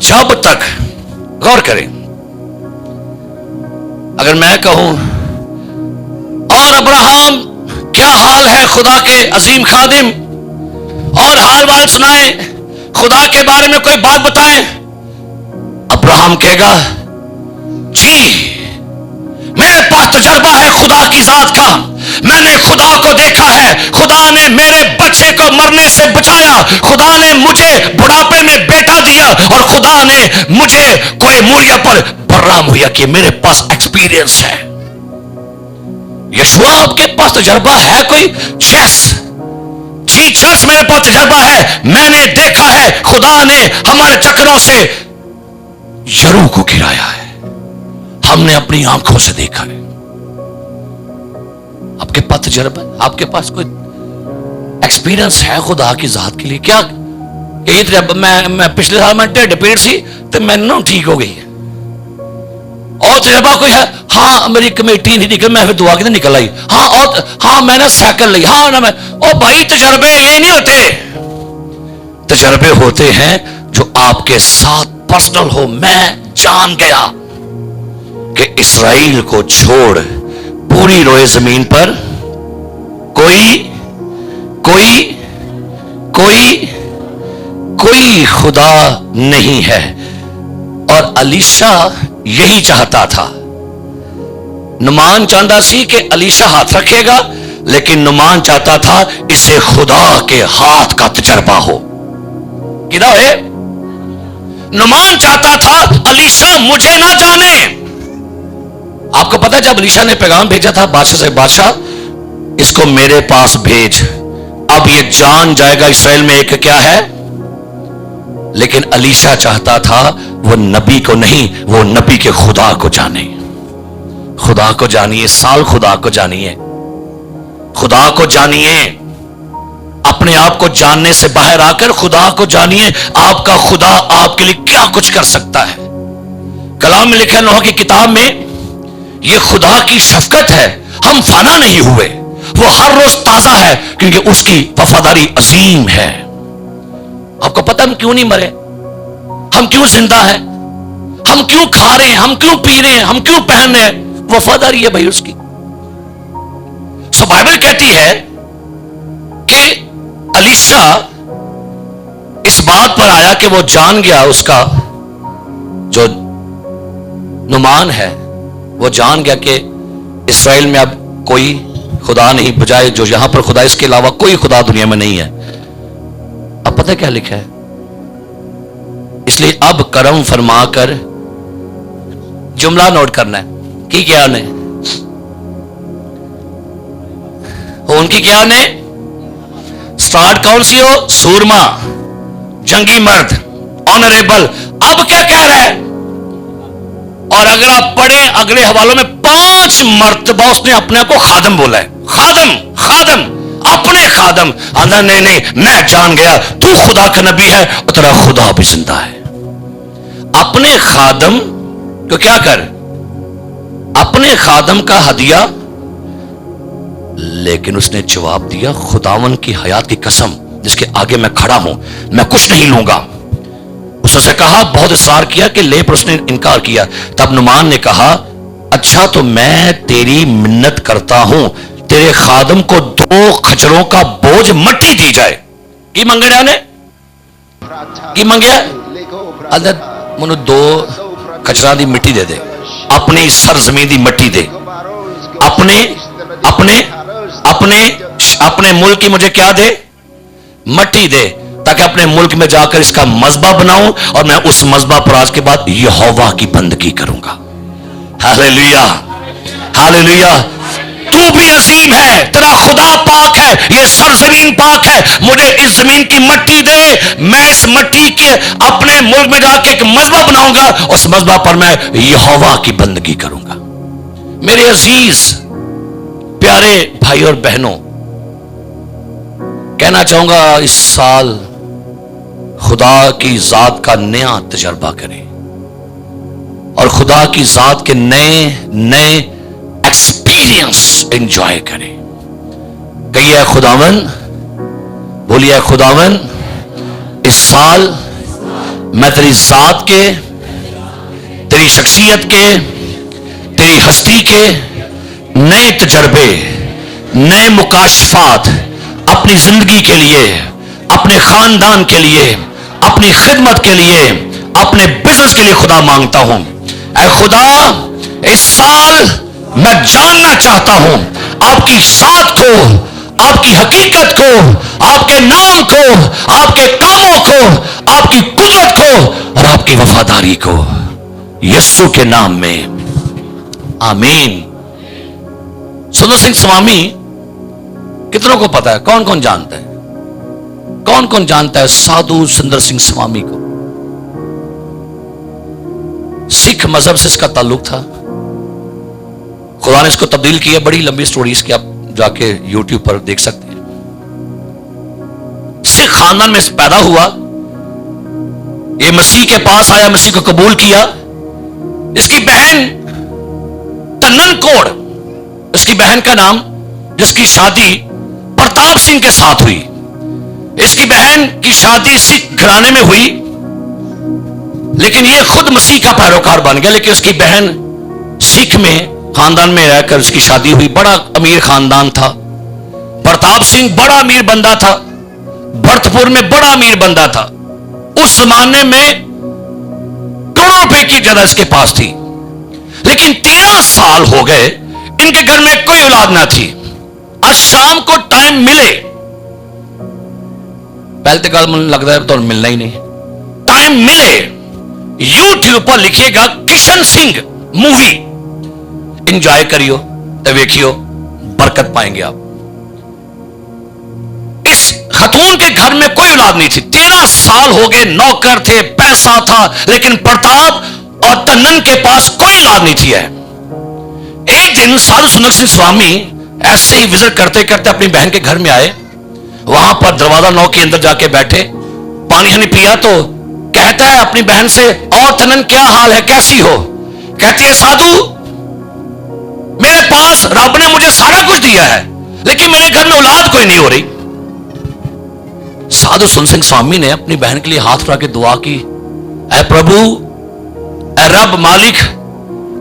جب تک غور کریں, اگر میں کہوں اور ابراہم کیا حال ہے خدا کے عظیم خادم, اور حال وال سنائیں, خدا کے بارے میں کوئی بات بتائیں, ابراہم کہے گا جی میرے پاس تجربہ ہے خدا کی ذات کا, میں نے خدا کو دیکھا ہے, خدا نے میرے بچے کو مرنے سے بچایا, خدا نے مجھے بڑھاپے میں بیٹا دیا, اور خدا نے مجھے کوئی موریا پر برا مہیا کیا. میرے پاس ایکسپیرینس ہے. یشوع آپ کے پاس تجربہ ہے کوئی؟ یس جی چرچ میرے پاس تجربہ ہے, میں نے دیکھا ہے خدا نے ہمارے چکروں سے یرو کو گرایا ہے, ہم نے اپنی آنکھوں سے دیکھا ہے. آپ کے پاس تجربہ, آپ کے پاس کوئی ایکسپیرینس ہے خدا کی ذات کے لیے؟ کیا یہی تجربہ میں پچھلے سال میں ٹھڈ پیڑ سی تو میں نہ ٹھیک ہو گئی. اور تجربہ کوئی ہے؟ ہاں میری کمیٹی نہیں نکل, میں پھر دعا کے نکل آئی. ہاں اور ہاں میں نے سائیکل لی. ہاں نہ میں او بھائی تجربے یہ نہیں ہوتے. تجربے ہوتے ہیں جو آپ کے ساتھ پرسنل ہو. میں جان گیا کہ اسرائیل کو چھوڑ پوری روئے زمین پر کوئی کوئی کوئی کوئی خدا نہیں ہے. اور الیشا یہی چاہتا تھا. نعمان چاہتا سی کہ الیشا ہاتھ رکھے گا, لیکن نعمان چاہتا تھا اسے خدا کے ہاتھ کا تجربہ ہو. کدھر ہے؟ نعمان چاہتا تھا الیشا مجھے نہ جانے. آپ کو پتا ہے جب الیشا نے پیغام بھیجا تھا بادشاہ سے, بادشاہ इसको मेरे पास भेज। अब ये जान जाएगा इसराइल में एक क्या है। लेकिन अलीशा चाहता था वो नबी को नहीं, वो नबी के खुदा को जाने। खुदा को जानिए, साल खुदा को जानिए, खुदा को जानिए। अपने आप को जानने से बाहर आकर खुदा को जानिए। आपका खुदा आपके लिए क्या कुछ कर सकता है। कलाम में लिखा नूह की किताब में, ये खुदा की शफकत है, हम फाना नहीं हुए, वो हर रोज ताजा है क्योंकि उसकी वफादारी अजीम है। आपको पता हम क्यों नहीं मरे, हम क्यों जिंदा हैं, हम क्यों खा रहे हैं, हम क्यों पी रहे हैं, हम क्यों पहन रहे हैं? वफादारी है भाई उसकी। सो बाइबल कहती है कि अलीशा इस बात पर आया कि वो जान गया, उसका जो नुमान है वो जान गया कि इसराइल में अब कोई खुदा नहीं, बजाय जो यहां पर खुदा, इसके अलावा कोई खुदा दुनिया में नहीं है। अब पता क्या लिखा है, इसलिए अब करम फरमा कर, जुमला नोट करना है कि क्या ने उनकी क्या ने स्टार्ट कौन सी हो, सूरमा, जंगी मर्द, ऑनरेबल। अब क्या कह रहा है, और अगर आप पढ़े अगले हवालों में 5 मर्तबा उसने अपने आप को खादम बोला है। खादम, खादम, अपने खादम। अंदर नहीं नहीं, मैं जान गया तू खुदा का नबी है और तेरा खुदा भी जिंदा है। अपने खादम को क्या कर, अपने खादम का हदिया। लेकिन उसने जवाब दिया, खुदावन की हयात की कसम जिसके आगे मैं खड़ा हूं, मैं कुछ नहीं लूंगा। उसने कहा, बहुत इसरार किया कि ले, पर उसने इनकार किया। तब नुमान ने कहा, अच्छा तो मैं तेरी मिन्नत करता हूं, तेरे खादम को 2 खचरों का बोझ मट्टी दी जाए। की मंगया ने, की मंगया अंदर मनु 2 खचरा दी मिट्टी दे दे, अपनी सरजमीन दी मिट्टी दे, अपने अपने अपने अपने मुल्क की मुझे क्या दे, मट्टी दे, ताकि अपने मुल्क में जाकर इसका मज़बा बनाऊं और मैं उस मज़बा पर आज के बाद यहोवा की बंदगी करूंगा। Hallelujah, hallelujah. तू भी अजीम है, तेरा खुदा पाक है, ये सरजमीन पाक है। मुझे इस जमीन की मट्टी दे, मैं इस मट्टी के अपने मुल्क में जाके एक मज़बा बनाऊंगा, उस मज़बा पर मैं यहोवा की बंदगी करूंगा। मेरे अजीज प्यारे भाई और बहनों, कहना चाहूंगा इस साल खुदा की जात का नया तजर्बा करें और खुदा की जात के नए नए एक्सपीरियंस एंजॉय करें। कहिए खुदावन, बोलिए खुदावन, इस साल मैं तेरी जात के, तेरी शख्सियत के, तेरी हस्ती के नए तजर्बे, नए मुकाशफात अपनी जिंदगी के लिए, अपने खानदान के लिए, अपनी खिदमत के लिए, अपने बिजनेस के लिए खुदा मांगता हूं। ऐ खुदा, इस साल मैं जानना चाहता हूं आपकी जात को, आपकी हकीकत को, आपके नाम को, आपके कामों को, आपकी कुदरत को और आपकी वफादारी को, यीशु के नाम में आमीन। सुंदर सिंह स्वामी कितनों को पता है, कौन कौन जानता है, कौन कौन जानता है साधु सुंदर सिंह स्वामी को? सिख मजहब से इसका ताल्लुक था। खुदा ने इसको तब्दील किया, बड़ी लंबी स्टोरी इसकी, आप जाके YouTube पर देख सकते हैं। सिख खानदान में पैदा हुआ, ये मसीह के पास आया, मसीह को कबूल किया। इसकी बहन तन्नन कौड़, इसकी बहन का नाम, जिसकी शादी प्रताप सिंह के साथ हुई। इसकी बहन की शादी सिख घराने में हुई, लेकिन यह खुद मसीह का पैरोकार बन गया। लेकिन उसकी बहन सिख में खानदान में रहकर उसकी शादी हुई। बड़ा अमीर खानदान था। प्रताप सिंह बड़ा अमीर बंदा था, भरतपुर में बड़ा अमीर बंदा था। उस जमाने में करोड़ों रुपए की जगह इसके पास थी। लेकिन 13 साल हो गए इनके घर में कोई औलाद ना थी। आज शाम को टाइम मिले, पहले तो कल मुझे लगता है तो मिलना ही नहीं, टाइम मिले यूट्यूब पर लिखिएगा किशन सिंह मूवी, एंजॉय करियो तो देखियो, बरकत पाएंगे आप। खतून के घर में कोई औलाद नहीं थी। 13 साल हो गए, नौकर थे, पैसा था, लेकिन प्रताप और तन्नन के पास कोई औलाद नहीं थी। है एक दिन साधु सुंदर सिंह स्वामी ऐसे ही विजिट करते करते अपनी बहन के घर में आए। वहां पर दरवाजा 9 के अंदर जाके बैठे, पानी हनी पिया तो कहता है अपनी बहन से, और तन्नन क्या हाल है, कैसी हो? कहती है, साधु मेरे पास रब ने मुझे सारा कुछ दिया है, लेकिन मेरे घर में औलाद कोई नहीं हो रही। साधु सुंदर सिंह स्वामी ने अपनी बहन के लिए हाथ उठा के दुआ की, ऐ प्रभु, ऐ रब मालिक,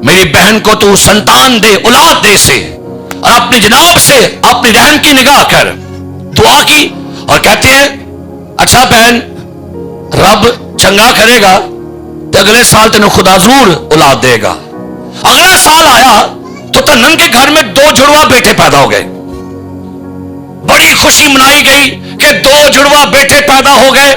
मेरी बहन को तू संतान दे, औलाद दे से, और अपनी जनाब से अपनी रहम की निगाह कर। दुआ की और कहते हैं, अच्छा बहन, रब चंगा करेगा तो अगले साल तेन खुदा जरूर औलाद देगा। अगला साल आया तो तन्नन के घर में 2 जुड़वा बेटे पैदा हो गए। बड़ी खुशी मनाई गई कि 2 जुड़वा बेटे पैदा हो गए।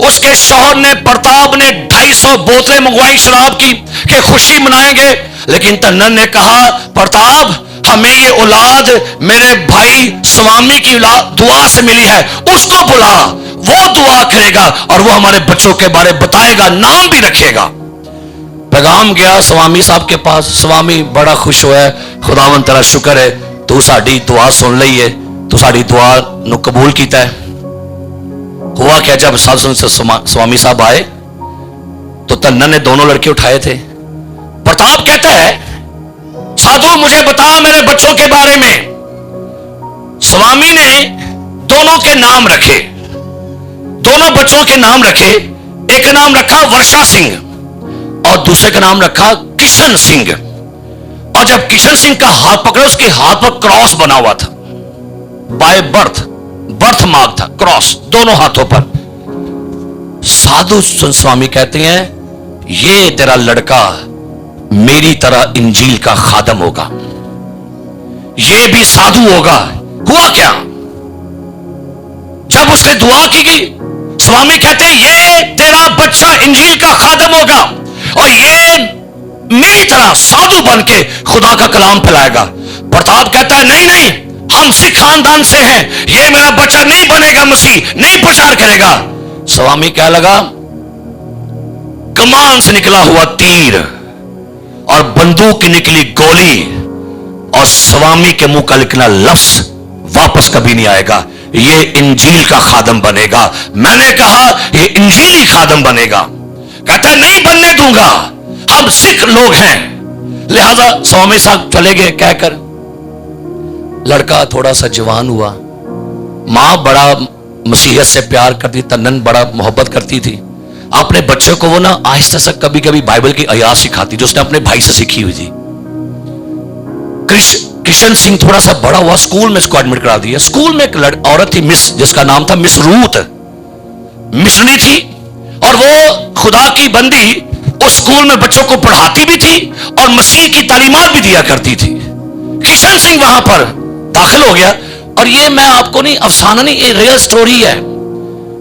उसके शौहर ने, प्रताप ने 250 बोतलें मंगवाई शराब की कि खुशी मनाएंगे। लेकिन तन्नन ने कहा, प्रताप हमें ये औलाद मेरे भाई स्वामी की दुआ से मिली है, उसको बुला, वो दुआ करेगा और वो हमारे बच्चों के बारे बताएगा, नाम भी रखेगा। पैगाम गया स्वामी साहब के पास। स्वामी बड़ा खुश हुआ, खुदावन तेरा शुक्र है, तू साडी दुआ सुन ली है, तू साडी दुआ नु कबूल कीता है। हुआ क्या, जब साधु स्वामी साहब आए तो तन्नन ने दोनों लड़के उठाए थे। प्रताप कहता है, साधु मुझे बता मेरे बच्चों के बारे में। स्वामी ने दोनों के नाम रखे, दोनों बच्चों के नाम रखे। एक का नाम रखा वर्षा सिंह और दूसरे का नाम रखा किशन सिंह। और जब किशन सिंह का हाथ पकड़ा, उसके हाथ पर क्रॉस बना हुआ था, बाय बर्थ मार्क था, क्रॉस दोनों हाथों पर। साधु स्वामी कहते हैं, ये तेरा लड़का मेरी तरह इंजील का खादम होगा, ये भी साधु होगा। हुआ क्या, जब उसने दुआ की गई, स्वामी कहते हैं, ये तेरा बच्चा इंजील का खादम होगा और ये मेरी तरह साधु बन के खुदा का कलाम फैलाएगा। प्रताप कहता है, नहीं नहीं, हम सिख खानदान से हैं, ये मेरा बच्चा नहीं बनेगा मसीह, नहीं प्रचार करेगा। स्वामी क्या लगा, कमान से निकला हुआ तीर और बंदूक की निकली गोली और स्वामी के मुंह का निकला लफ्ज वापस कभी नहीं आएगा, ये इंजील का खादम बनेगा। मैंने कहा ये इंजीली खादम बनेगा। कहता है, नहीं बनने दूंगा, हम सिख लोग हैं। लिहाजा स्वामी साहब चले गए कहकर। लड़का थोड़ा सा जवान हुआ। मां बड़ा मसीहत से प्यार करती, तन्नन बड़ा मोहब्बत करती थी। अपने बच्चे को वो ना आहिस्ता से कभी कभी बाइबल की आयात सिखाती, जो उसने अपने भाई से सीखी हुई थी। किशन सिंह थोड़ा सा बड़ा हुआ, स्कूल में इसको एडमिट करा दिया। स्कूल में एक औरत थी मिस, जिसका नाम था मिस रूथ, मिशनरी थी और वो खुदा की बंदी उस स्कूल में बच्चों को पढ़ाती भी थी और मसीह की तालीमात भी दिया करती थी। किशन सिंह वहां पर दाखिल हो गया। और ये मैं आपको नहीं, अफसाना नहीं, ये रियल स्टोरी है।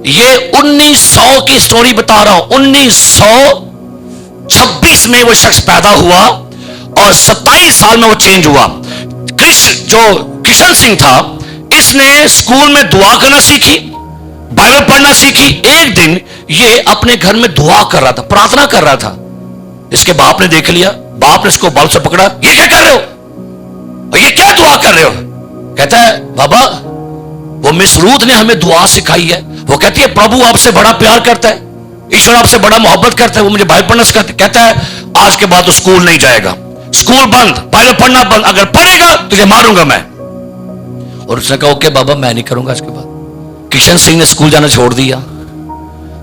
ये 1900 की स्टोरी बता रहा हूं। 1926 में वो शख्स पैदा हुआ और 27 साल में वो चेंज हुआ। जो किशन सिंह था, इसने स्कूल में दुआ करना सीखी, बाइबल पढ़ना सीखी। एक दिन ये अपने घर में दुआ कर रहा था, प्रार्थना कर रहा था। इसके बाप ने देख लिया, बाप ने इसको बाल से पकड़ा, ये क्या कर रहे हो, और ये क्या दुआ कर रहे हो? कहता है, बाबा वो मिस रूथ ने हमें दुआ सिखाई है। वो कहती है, प्रभु आपसे बड़ा प्यार करता है, ईश्वर आपसे बड़ा मोहब्बत करता है, वो मुझे बाइबल पढ़ना सिखाता है। कहता है, आज के बाद तो स्कूल नहीं जाएगा, स्कूल बंद, बाइबल पढ़ना बंद, अगर पढ़ेगा तुझे मारूंगा मैं। और उसने कहा, ओके बाबा, मैं नहीं करूंगा इसके बाद। किशन सिंह ने स्कूल जाना छोड़ दिया।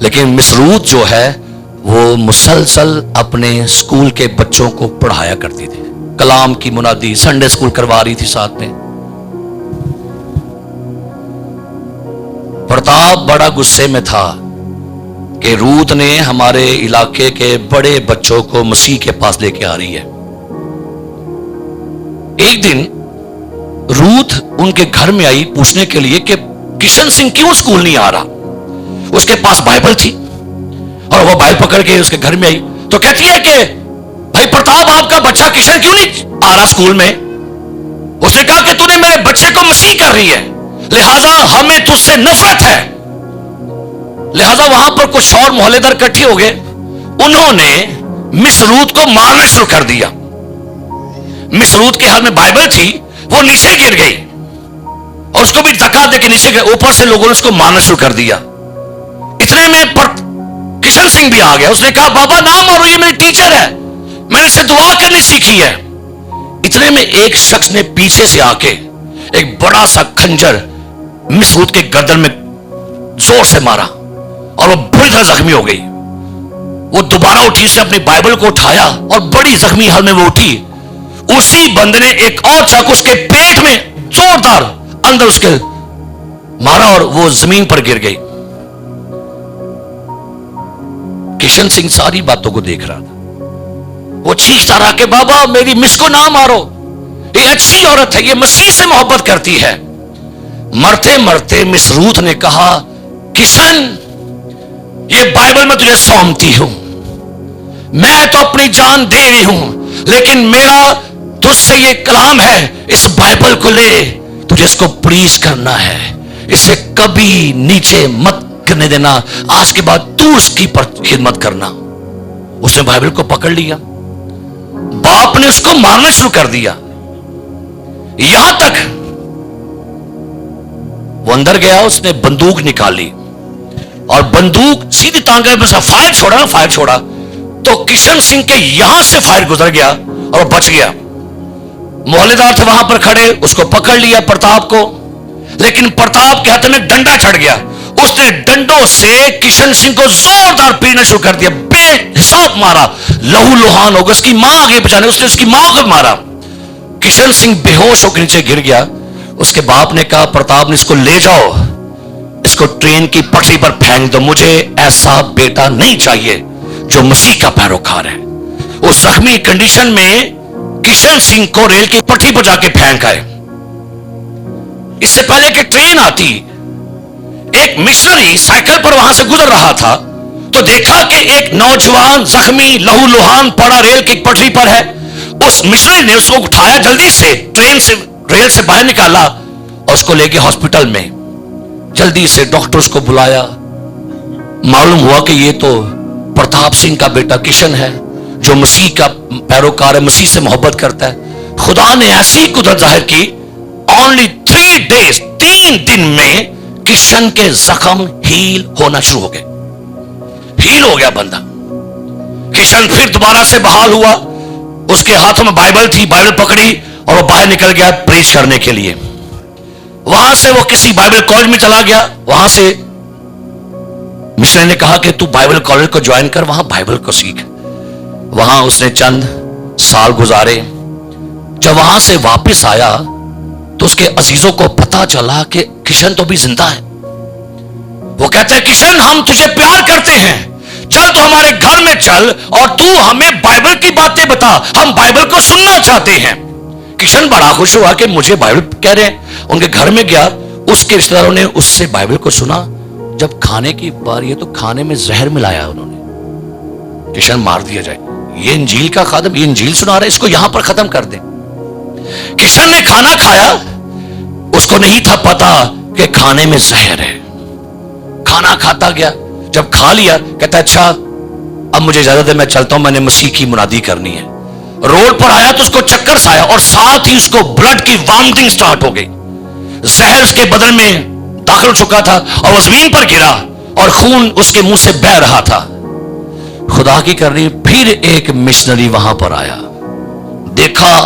लेकिन मिस रूथ जो है वो मुसलसल अपने स्कूल के बच्चों को पढ़ाया करती थी, कलाम की मुनादी, संडे स्कूल करवा रही थी साथ में। प्रताप बड़ा गुस्से में था कि रूथ ने हमारे इलाके के बड़े बच्चों को मसीह के पास लेके आ रही है। एक दिन रूथ उनके घर में आई पूछने के लिए कि किशन सिंह क्यों स्कूल नहीं आ रहा। उसके पास बाइबल थी और वो बाइबल पकड़ के उसके घर में आई तो कहती है कि भाई प्रताप, आपका बच्चा किशन क्यों नहीं आ रहा स्कूल में? उसने कहा कि तूने मेरे बच्चे को मसीह कर रही है, लिहाजा हमें तुझसे नफरत है। लिहाजा वहां पर कुछ और मोहल्लेदार इकट्ठे हो गए, उन्होंने मिस रूथ को मारना शुरू कर दिया। मिस रूथ के हाथ में बाइबल थी, वो नीचे गिर गई और उसको भी धक्का दे के नीचे गए। ऊपर से लोगों ने उसको मारना शुरू कर दिया। इतने में किशन सिंह भी आ गया। उसने कहा बाबा ना मारो, ये मेरी टीचर है, मैंने इसे दुआ करनी सीखी है। इतने में एक शख्स ने पीछे से आके एक बड़ा सा खंजर मिस रूथ के गर्दन में जोर से मारा और वो बुरी तरह जख्मी हो गई। वो दोबारा उठी, उसने अपनी बाइबल को उठाया और बड़ी जख्मी हाल में वो उठी। उसी बंदे ने एक और चाकू उसके पेट में जोरदार अंदर उसके मारा और वो जमीन पर गिर गई। किशन सिंह सारी बातों को देख रहा था। वो चीखता रहा कि बाबा मेरी मिस को ना मारो, ये अच्छी औरत है, ये मसीह से मोहब्बत करती है। मरते मरते मिस रूथ ने कहा किशन, ये बाइबल में तुझे सौंपती हूं, मैं तो अपनी जान दे रही हूं, लेकिन मेरा तुझसे ये कलाम है, इस बाइबल को ले, तुझे इसको प्लीज करना है, इसे कभी नीचे मत करने देना, आज के बाद तू उसकी खिदमत करना। उसने बाइबल को पकड़ लिया, बाप ने उसको मारना शुरू कर दिया। यहां तक वो अंदर गया, उसने बंदूक निकाली और बंदूक सीधी टांगे में फायर छोड़ा तो किशन सिंह के यहां से फायर गुजर गया और बच गया। मोहल्लेदार थे वहां पर खड़े, उसको पकड़ लिया प्रताप को, लेकिन प्रताप के हाथ में डंडा चढ़ गया। उसने डंडों से किशन सिंह को जोरदार पीटना शुरू कर दिया, बेहिसाब मारा, लहू लुहान हो गया। उसकी मां आगे बचाने, उसने उसकी मां को मारा। किशन सिंह बेहोश होकर नीचे गिर गया। उसके बाप ने कहा प्रताप ने इसको ले जाओ, इसको ट्रेन की पटरी पर फेंक दो, मुझे ऐसा बेटा नहीं चाहिए जो मसीह का पैरोकार है। उस जख्मी कंडीशन में किशन सिंह को रेल की पटरी पर जाके फेंक आए। इससे पहले कि ट्रेन आती, एक मिशनरी साइकिल पर वहां से गुजर रहा था तो देखा कि एक नौजवान जख्मी लहू लुहान पड़ा रेल की पटरी पर है। उस मिशनरी ने उसको उठाया, जल्दी से रेल से बाहर निकाला और उसको लेके हॉस्पिटल में जल्दी से डॉक्टर्स को बुलाया। मालूम हुआ कि ये तो प्रताप सिंह का बेटा किशन है, जो मसीह का पैरोकार है, मसीह से मोहब्बत करता है। खुदा ने ऐसी कुदरत जाहिर की, ओनली 3 days, 3 दिन में किशन के जख्म हील होना शुरू हो गए। हील हो गया बंदा। किशन फिर दोबारा से बहाल हुआ। उसके हाथों में बाइबल थी, बाइबल पकड़ी और वो बाहर निकल गया प्रेज करने के लिए। वहां से वो किसी बाइबल कॉलेज में चला गया। वहां से मिशनरी ने कहा कि तू बाइबल कॉलेज को ज्वाइन कर, वहां बाइबल को सीख। वहां उसने चंद साल गुजारे। जब वहां से वापस आया तो उसके अजीजों को पता चला कि किशन तो भी जिंदा है। वो कहते हैं किशन, हम तुझे प्यार करते हैं, चल तू हमारे घर में चल और तू हमें बाइबल की बातें बता, हम बाइबल को सुनना चाहते हैं। किशन बड़ा खुश हुआ कि मुझे बाइबल कह रहे हैं। उनके घर में गया, उसके रिश्तेदारों ने उससे बाइबल को सुना। जब खाने की बारी है तो खाने में जहर मिलाया उन्होंने। किशन मार दिया जाए, ये इंजील का खादम, ये इंजील सुना रहा है, इसको यहां पर खत्म कर दे। किशन ने खाना खाया, उसको नहीं था पता कि खाने में जहर है। खाना खाता गया, जब खा लिया कहता अच्छा अब मुझे इजाजत है, मैं चलता हूं, मैंने मसीह की मुनादी करनी है। रोड पर आया तो उसको चक्कर सा आया और साथ ही उसको ब्लड की वॉमिटिंग स्टार्ट हो गई। जहर उसके बदन में दाखिल हो चुका था और वो जमीन पर गिरा और खून उसके मुंह से बह रहा था। खुदा की करनी, फिर एक मिशनरी वहां पर आया, देखा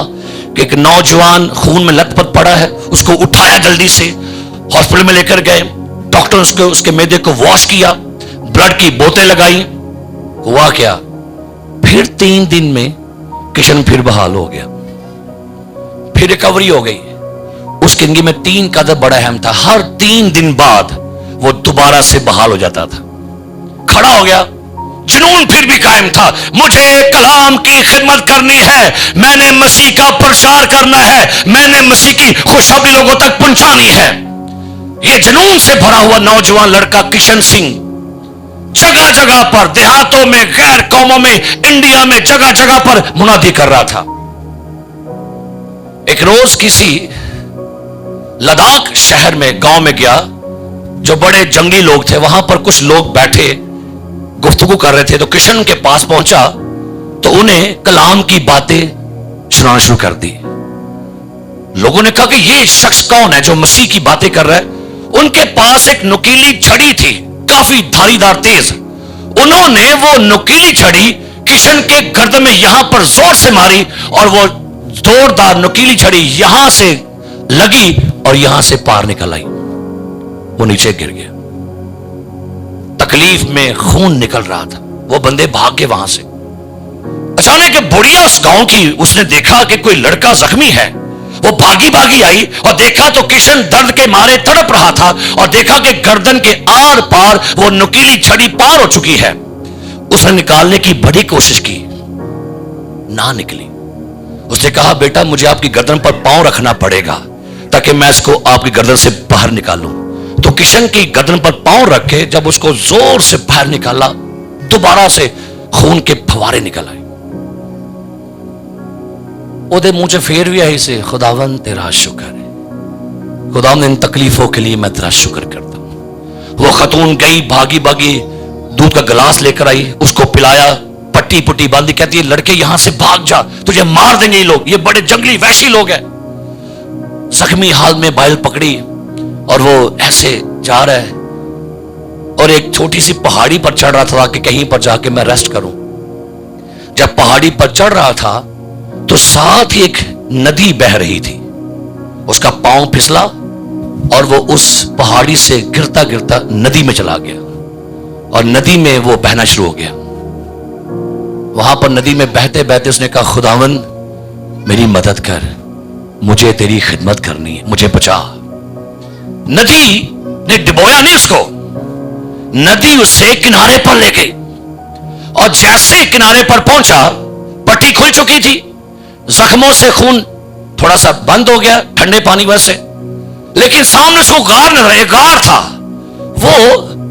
कि एक नौजवान खून में लथपथ पड़ा है, उसको उठाया, जल्दी से हॉस्पिटल में लेकर गए। डॉक्टर ने उसके मैदे को वॉश किया, ब्लड की बोतलें लगाई। हुआ क्या, फिर 3 दिन में किशन फिर बहाल हो गया, फिर रिकवरी हो गई। उसकी जिंदगी में 3 कदम बड़ा अहम था। हर 3 दिन बाद वो दोबारा से बहाल हो जाता था, खड़ा हो गया। जुनून फिर भी कायम था, मुझे कलाम की खिदमत करनी है, मैंने मसीह का प्रचार करना है, मैंने मसीह की खुशखबरी लोगों तक पहुंचानी है। यह जुनून से भरा हुआ नौजवान लड़का किशन सिंह जगह जगह पर, देहातों में, गैर कौमों में, इंडिया में, जगह जगह पर मुनादी कर रहा था। एक रोज किसी लद्दाख शहर में, गांव में गया, जो बड़े जंगली लोग थे, वहां पर कुछ लोग बैठे गुफ्तगू कर रहे थे। तो किशन के पास पहुंचा तो उन्हें कलाम की बातें सुनाना शुरू कर दी। लोगों ने कहा कि ये शख्स कौन है जो मसीह की बातें कर रहा है। उनके पास एक नुकीली छड़ी थी, काफी धारीदार, तेज। उन्होंने वो नुकीली छड़ी किशन के गर्दन में यहां पर जोर से मारी और वो जोरदार नुकीली छड़ी यहां से लगी और यहां से पार निकल आई। वो नीचे गिर गया, तकलीफ में खून निकल रहा था। वो बंदे भाग गए वहां से। अचानक एक बुढ़िया उस गांव की, उसने देखा कि कोई लड़का जख्मी है। वो भागी भागी आई और देखा तो किशन दर्द के मारे तड़प रहा था और देखा कि गर्दन के आर पार वो नुकीली छड़ी पार हो चुकी है। उसने निकालने की बड़ी कोशिश की, ना निकली। उसने कहा, बेटा मुझे आपकी गर्दन पर पांव रखना पड़ेगा ताकि मैं इसको आपकी गर्दन से बाहर निकालूं। तो किशन की गर्दन पर पांव रख के जब उसको जोर से बाहर निकाला, दोबारा से खून के फवारे निकल आए। ओदे मुंह से फेर भी आई से, खुदावन तेरा शुक्र है, खुदावन इन तकलीफों के लिए मैं तेरा शुक्र करता हूं। वो खतून गई, भागी भागी दूध का गिलास लेकर आई, उसको पिलाया, पट्टी पुट्टी बांधी। कहती है, लड़के यहां से भाग जा, तुझे मार देंगे ये लोग, ये बड़े जंगली वैशी लोग हैं। जख्मी हाल में बाइल पकड़ी और वो ऐसे जा रहा है और एक छोटी सी पहाड़ी पर चढ़ रहा था कि कहीं पर जाके मैं रेस्ट करूं। जब पहाड़ी पर चढ़ रहा था तो साथ ही एक नदी बह रही थी। उसका पांव फिसला और वो उस पहाड़ी से गिरता गिरता नदी में चला गया और नदी में वो बहना शुरू हो गया। वहां पर नदी में बहते बहते उसने कहा, खुदावन मेरी मदद कर, मुझे तेरी खिदमत करनी है, मुझे बचा। नदी ने डुबोया नहीं उसको, नदी उसे किनारे पर ले गई और जैसे किनारे पर पहुंचा, पट्टी खुल चुकी थी, जख्मों से खून थोड़ा सा बंद हो गया ठंडे पानी वैसे, लेकिन सामने उसको गार नजर, एक गार था। वो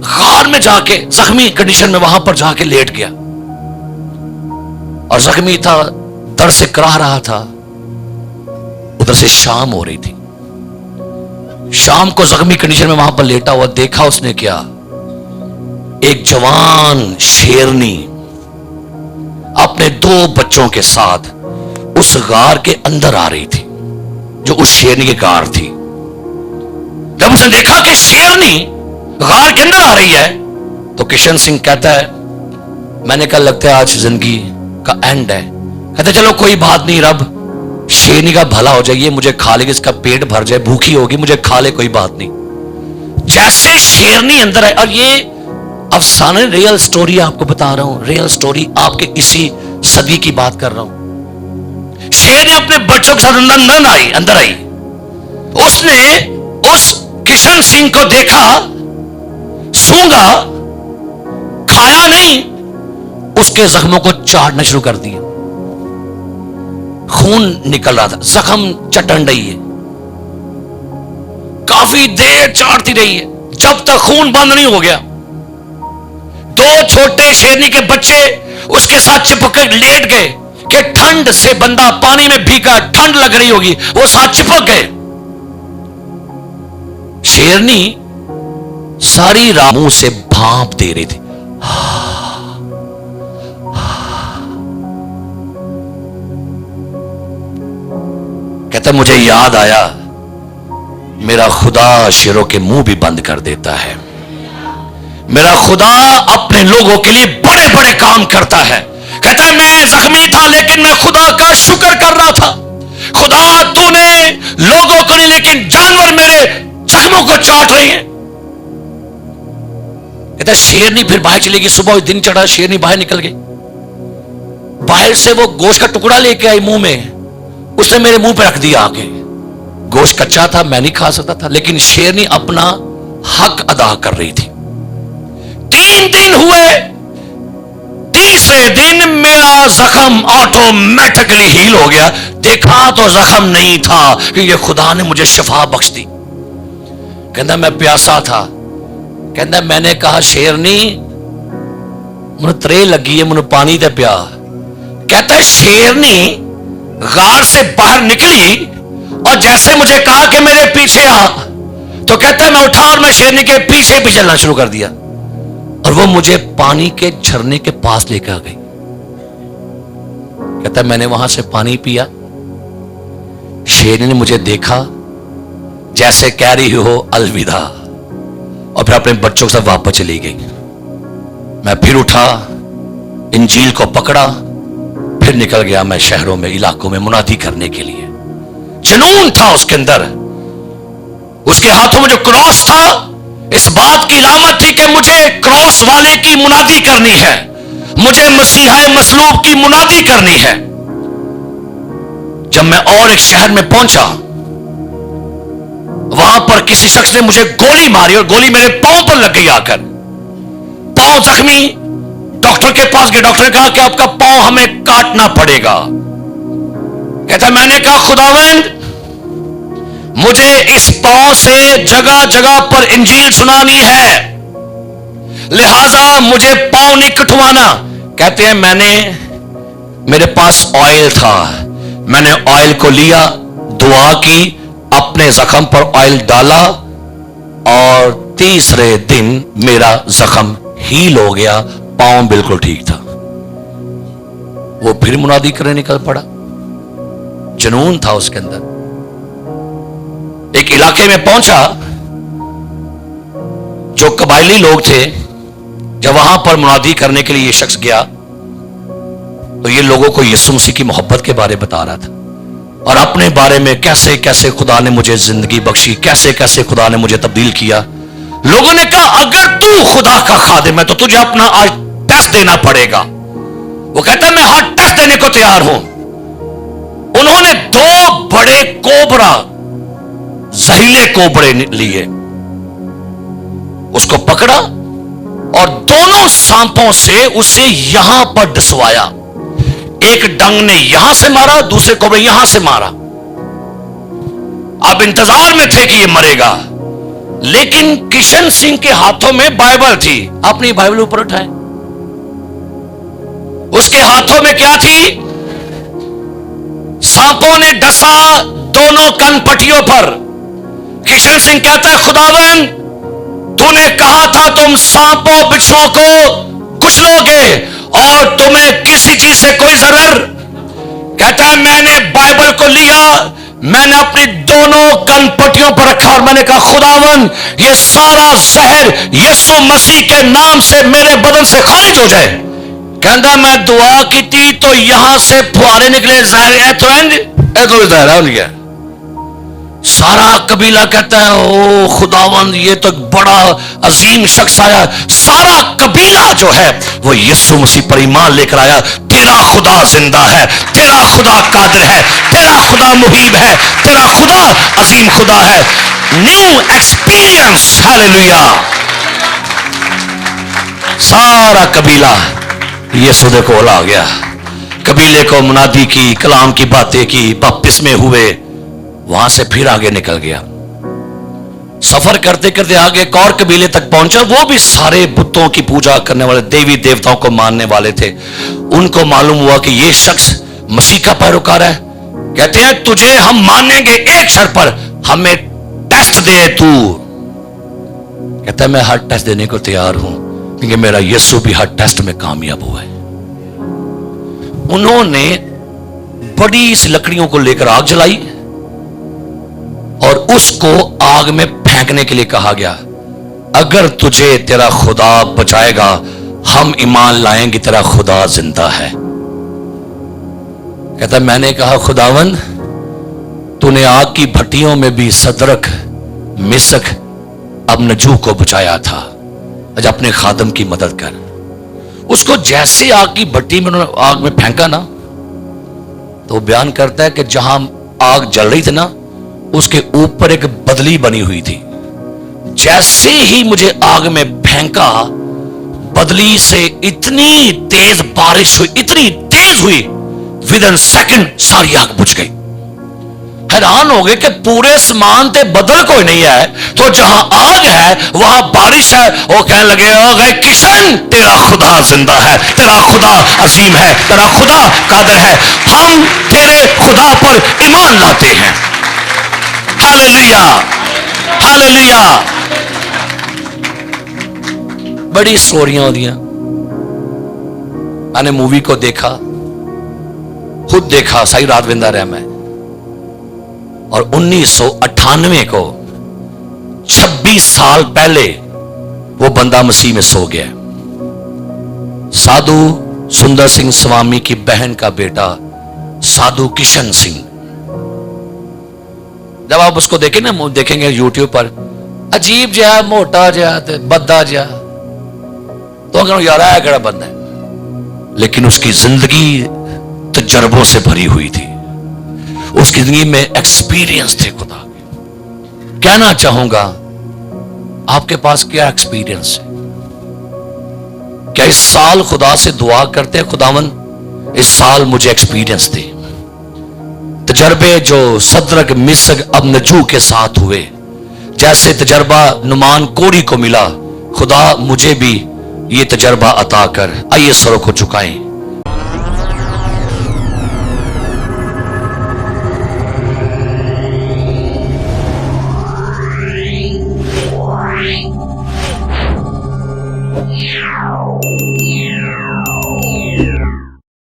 गार में जाके जख्मी कंडीशन में वहां पर जाके लेट गया और जख्मी था, दर्द से कराह रहा था। उधर से शाम हो रही थी। शाम को जख्मी कंडीशन में वहां पर लेटा हुआ देखा उसने क्या, एक जवान शेरनी अपने 2 बच्चों के साथ उस गार के अंदर आ रही थी, जो उस शेरनी की गार थी। जब उसने देखा कि शेरनी गार के अंदर आ रही है तो किशन सिंह कहता है, मैंने कहा लगता है आज जिंदगी का एंड है। कहते चलो कोई बात नहीं, रब शेरनी का भला हो जाए, मुझे खा लेगी, इसका पेट भर जाए, भूखी होगी, मुझे खा ले, कोई बात नहीं। जैसे शेरनी अंदर है, और ये अफसाने रियल स्टोरी आपको बता रहा हूं, रियल स्टोरी, आपके इसी सदी की बात कर रहा हूं। शेर ने अपने बच्चों के साथ अंदर आई। उसने उस किशन सिंह को देखा, सूंघा, खाया नहीं, उसके जख्मों को चाटना शुरू कर दिया। खून निकल रहा था, जख्म चटन रही है, काफी देर चाटती रही है जब तक खून बंद नहीं हो गया। 2 छोटे शेरनी के बच्चे उसके साथ चिपक लेट गए कि ठंड से बंदा पानी में भीगा, ठंड लग रही होगी, वो साथ चिपक गए। शेरनी सारी रात मुंह से भाप दे रही थी। कहता मुझे याद आया, मेरा खुदा शेरों के मुंह भी बंद कर देता है। मेरा खुदा अपने लोगों के लिए बड़े बड़े काम करता है। कहता है मैं जख्मी था लेकिन मैं खुदा का शुक्र कर रहा था। खुदा तूने लोगों को नहीं लेकिन जानवर मेरे जख्मों को चाट रहे हैं। कहता है शेरनी फिर बाहर चली गई। सुबह दिन चढ़ा, शेरनी बाहर निकल गई। बाहर से वो गोश्त का टुकड़ा लेके आई मुंह में, उसने मेरे मुंह पे रख दिया आके। गोश्त कच्चा था, मैं नहीं खा सकता था, लेकिन शेरनी अपना हक अदा कर रही थी। 3 दिन हुए, तीसरे दिन मेरा जख्म ऑटोमेटिकली हील हो गया। देखा तो जख्म नहीं था कि ये खुदा ने मुझे शिफा बख्श दी। कहता मैं प्यासा था। कहता मैंने कहा शेरनी मुझे त्रे लगी है, मुझे पानी दे प्या। कहता शेरनी गार से बाहर निकली और जैसे मुझे कहा कि मेरे पीछे आ, तो कहता है मैं उठा और मैं शेरनी के पीछे भी चलना शुरू कर दिया, और वो मुझे पानी के झरने के पास लेकर आ गई। कहता है मैंने वहां से पानी पिया, शेरनी ने मुझे देखा जैसे कह रही हो अलविदा, और फिर अपने बच्चों के साथ वापस चली गई। मैं फिर उठा, इंजील को पकड़ा, फिर निकल गया मैं शहरों में, इलाकों में मुनादी करने के लिए। जुनून था उसके अंदर, उसके हाथों में जो क्रॉस था इस बात की अलामत थी कि मुझे क्रॉस वाले की मुनादी करनी है, मुझे मसीहा मसलूब की मुनादी करनी है। जब मैं और एक शहर में पहुंचा, वहां पर किसी शख्स ने मुझे गोली मारी और गोली मेरे पांव पर लग गई आकर, पांव जख्मी। डॉक्टर के पास गए, डॉक्टर ने कहा कि आपका पांव हमें काटना पड़ेगा। कहता मैंने कहा खुदावंद मुझे इस पांव से जगह जगह पर इंजील सुनानी है, लिहाजा मुझे पांव नहीं कटवाना। कहते हैं मेरे पास ऑयल था, मैंने ऑयल को लिया, दुआ की, अपने जख्म पर ऑयल डाला, और तीसरे दिन मेरा जख्म हील हो गया, पांव बिल्कुल ठीक था। वो फिर मुनादी करने निकल पड़ा। जुनून था उसके अंदर। एक इलाके में पहुंचा जो कबायली लोग थे, जब वहां पर मुनादी करने के लिए ये शख्स गया तो ये लोगों को यीशु मसीह की मोहब्बत के बारे बता रहा था, और अपने बारे में कैसे कैसे खुदा ने मुझे जिंदगी बख्शी, कैसे कैसे खुदा ने मुझे तब्दील किया। लोगों ने कहा अगर तू खुदा का खादिम है तो तुझे अपना आज टेस्ट देना पड़ेगा। वो कहता मैं हर टेस्ट देने को तैयार हूं। उन्होंने 2 बड़े कोबरा, जहरीले कोबरे लिए, उसको पकड़ा और दोनों सांपों से उसे यहां पर डसवाया। एक डंग ने यहां से मारा, दूसरे कोबरे यहां से मारा। अब इंतजार में थे कि ये मरेगा, लेकिन किशन सिंह के हाथों में बाइबल थी। अपनी बाइबल ऊपर उठाए, उसके हाथों में क्या थी? सांपों ने डसा दोनों कनपटियों पर। किशन सिंह कहता है खुदावन तूने कहा था तुम सांपों बिच्छुओं को कुचलोगे और तुम्हें किसी चीज से कोई जरर। कहता है मैंने बाइबल को लिया, मैंने अपनी दोनों कनपटियों पर रखा और मैंने कहा खुदावन ये सारा जहर यीशु मसीह के नाम से मेरे बदन से खारिज हो जाए। कहता मैं दुआ की थी तो यहां से फुहारे निकले, जहर हो गया। सारा कबीला कहता है ओ खुदावंद ये तो बड़ा अजीम शख्स आया। सारा कबीला जो है वो यीशु मसीह पर ईमान लेकर आया। तेरा खुदा जिंदा है, तेरा खुदा कादिर है, तेरा खुदा मुहीब है, तेरा खुदा अजीम खुदा है। New experience, hallelujah. सारा कबीला यीशु दे कोल आ गया। कबीले को मुनादी की, कलाम की बातें की, बपतिस्मे हुए, वहां से फिर आगे निकल गया। सफर करते करते आगे एक और कबीले तक पहुंचा। वो भी सारे बुतों की पूजा करने वाले, देवी देवताओं को मानने वाले थे। उनको मालूम हुआ कि ये शख्स मसीह का पैरोकार है। कहते हैं तुझे हम मानेंगे एक शर्त पर, हमें टेस्ट दे तू। कहता है मैं हर टेस्ट देने को तैयार हूं क्योंकि मेरा यीशु भी हर टेस्ट में कामयाब हुआ है। उन्होंने बड़ी सी लकड़ियों को लेकर आग जलाई और उसको आग में फेंकने के लिए कहा गया। अगर तुझे तेरा खुदा बचाएगा हम ईमान लाएंगे तेरा खुदा जिंदा है। कहता मैंने कहा खुदावन तूने आग की भट्टियों में भी सदरक, मिसक, अबनजू को बचाया था, आज अपने खादम की मदद कर। उसको जैसे आग की भट्टी में आग में फेंका ना, तो बयान करता है कि जहां आग जल रही थी ना उसके ऊपर एक बदली बनी हुई थी। जैसे ही मुझे आग में फेंका, बदली से इतनी तेज बारिश हुई, इतनी तेज हुई, विद इन सेकंड सारी आग बुझ गई। हैरान हो गए कि पूरे समान ते बदल कोई नहीं है, तो जहां आग है वहां बारिश है। वो कहने लगे ओ गए किशन तेरा खुदा जिंदा है, तेरा खुदा अजीम है, तेरा खुदा कादिर है, हम तेरे खुदा पर ईमान लाते हैं। Hallelujah, hallelujah. बड़ी स्टोरियां होती हैं। मैंने मूवी को देखा, खुद देखा, सारी रात विंदा रहा मैं। और 1998 को 26 साल पहले वो बंदा मसीह में सो गया। साधु सुंदर सिंह स्वामी की बहन का बेटा साधु किशन सिंह। जब आप उसको देखें ना, देखेंगे यूट्यूब पर, अजीब जहा, मोटा जहा, बद्दा जहा, तो अगर यार आया केड़ा बंदा है, लेकिन उसकी जिंदगी तजर्बों से भरी हुई थी। उसकी जिंदगी में एक्सपीरियंस थे खुदा के। कहना चाहूंगा, आपके पास क्या एक्सपीरियंस है? क्या इस साल खुदा से दुआ करते हैं, खुदावन इस साल मुझे एक्सपीरियंस दे। तजर्बे जो सदरक मिस्र अबनजू के साथ हुए, जैसे तजर्बा नुमान कोड़ी को मिला, खुदा मुझे भी ये तजर्बा अता कर। आइए सरों को झुकाएं।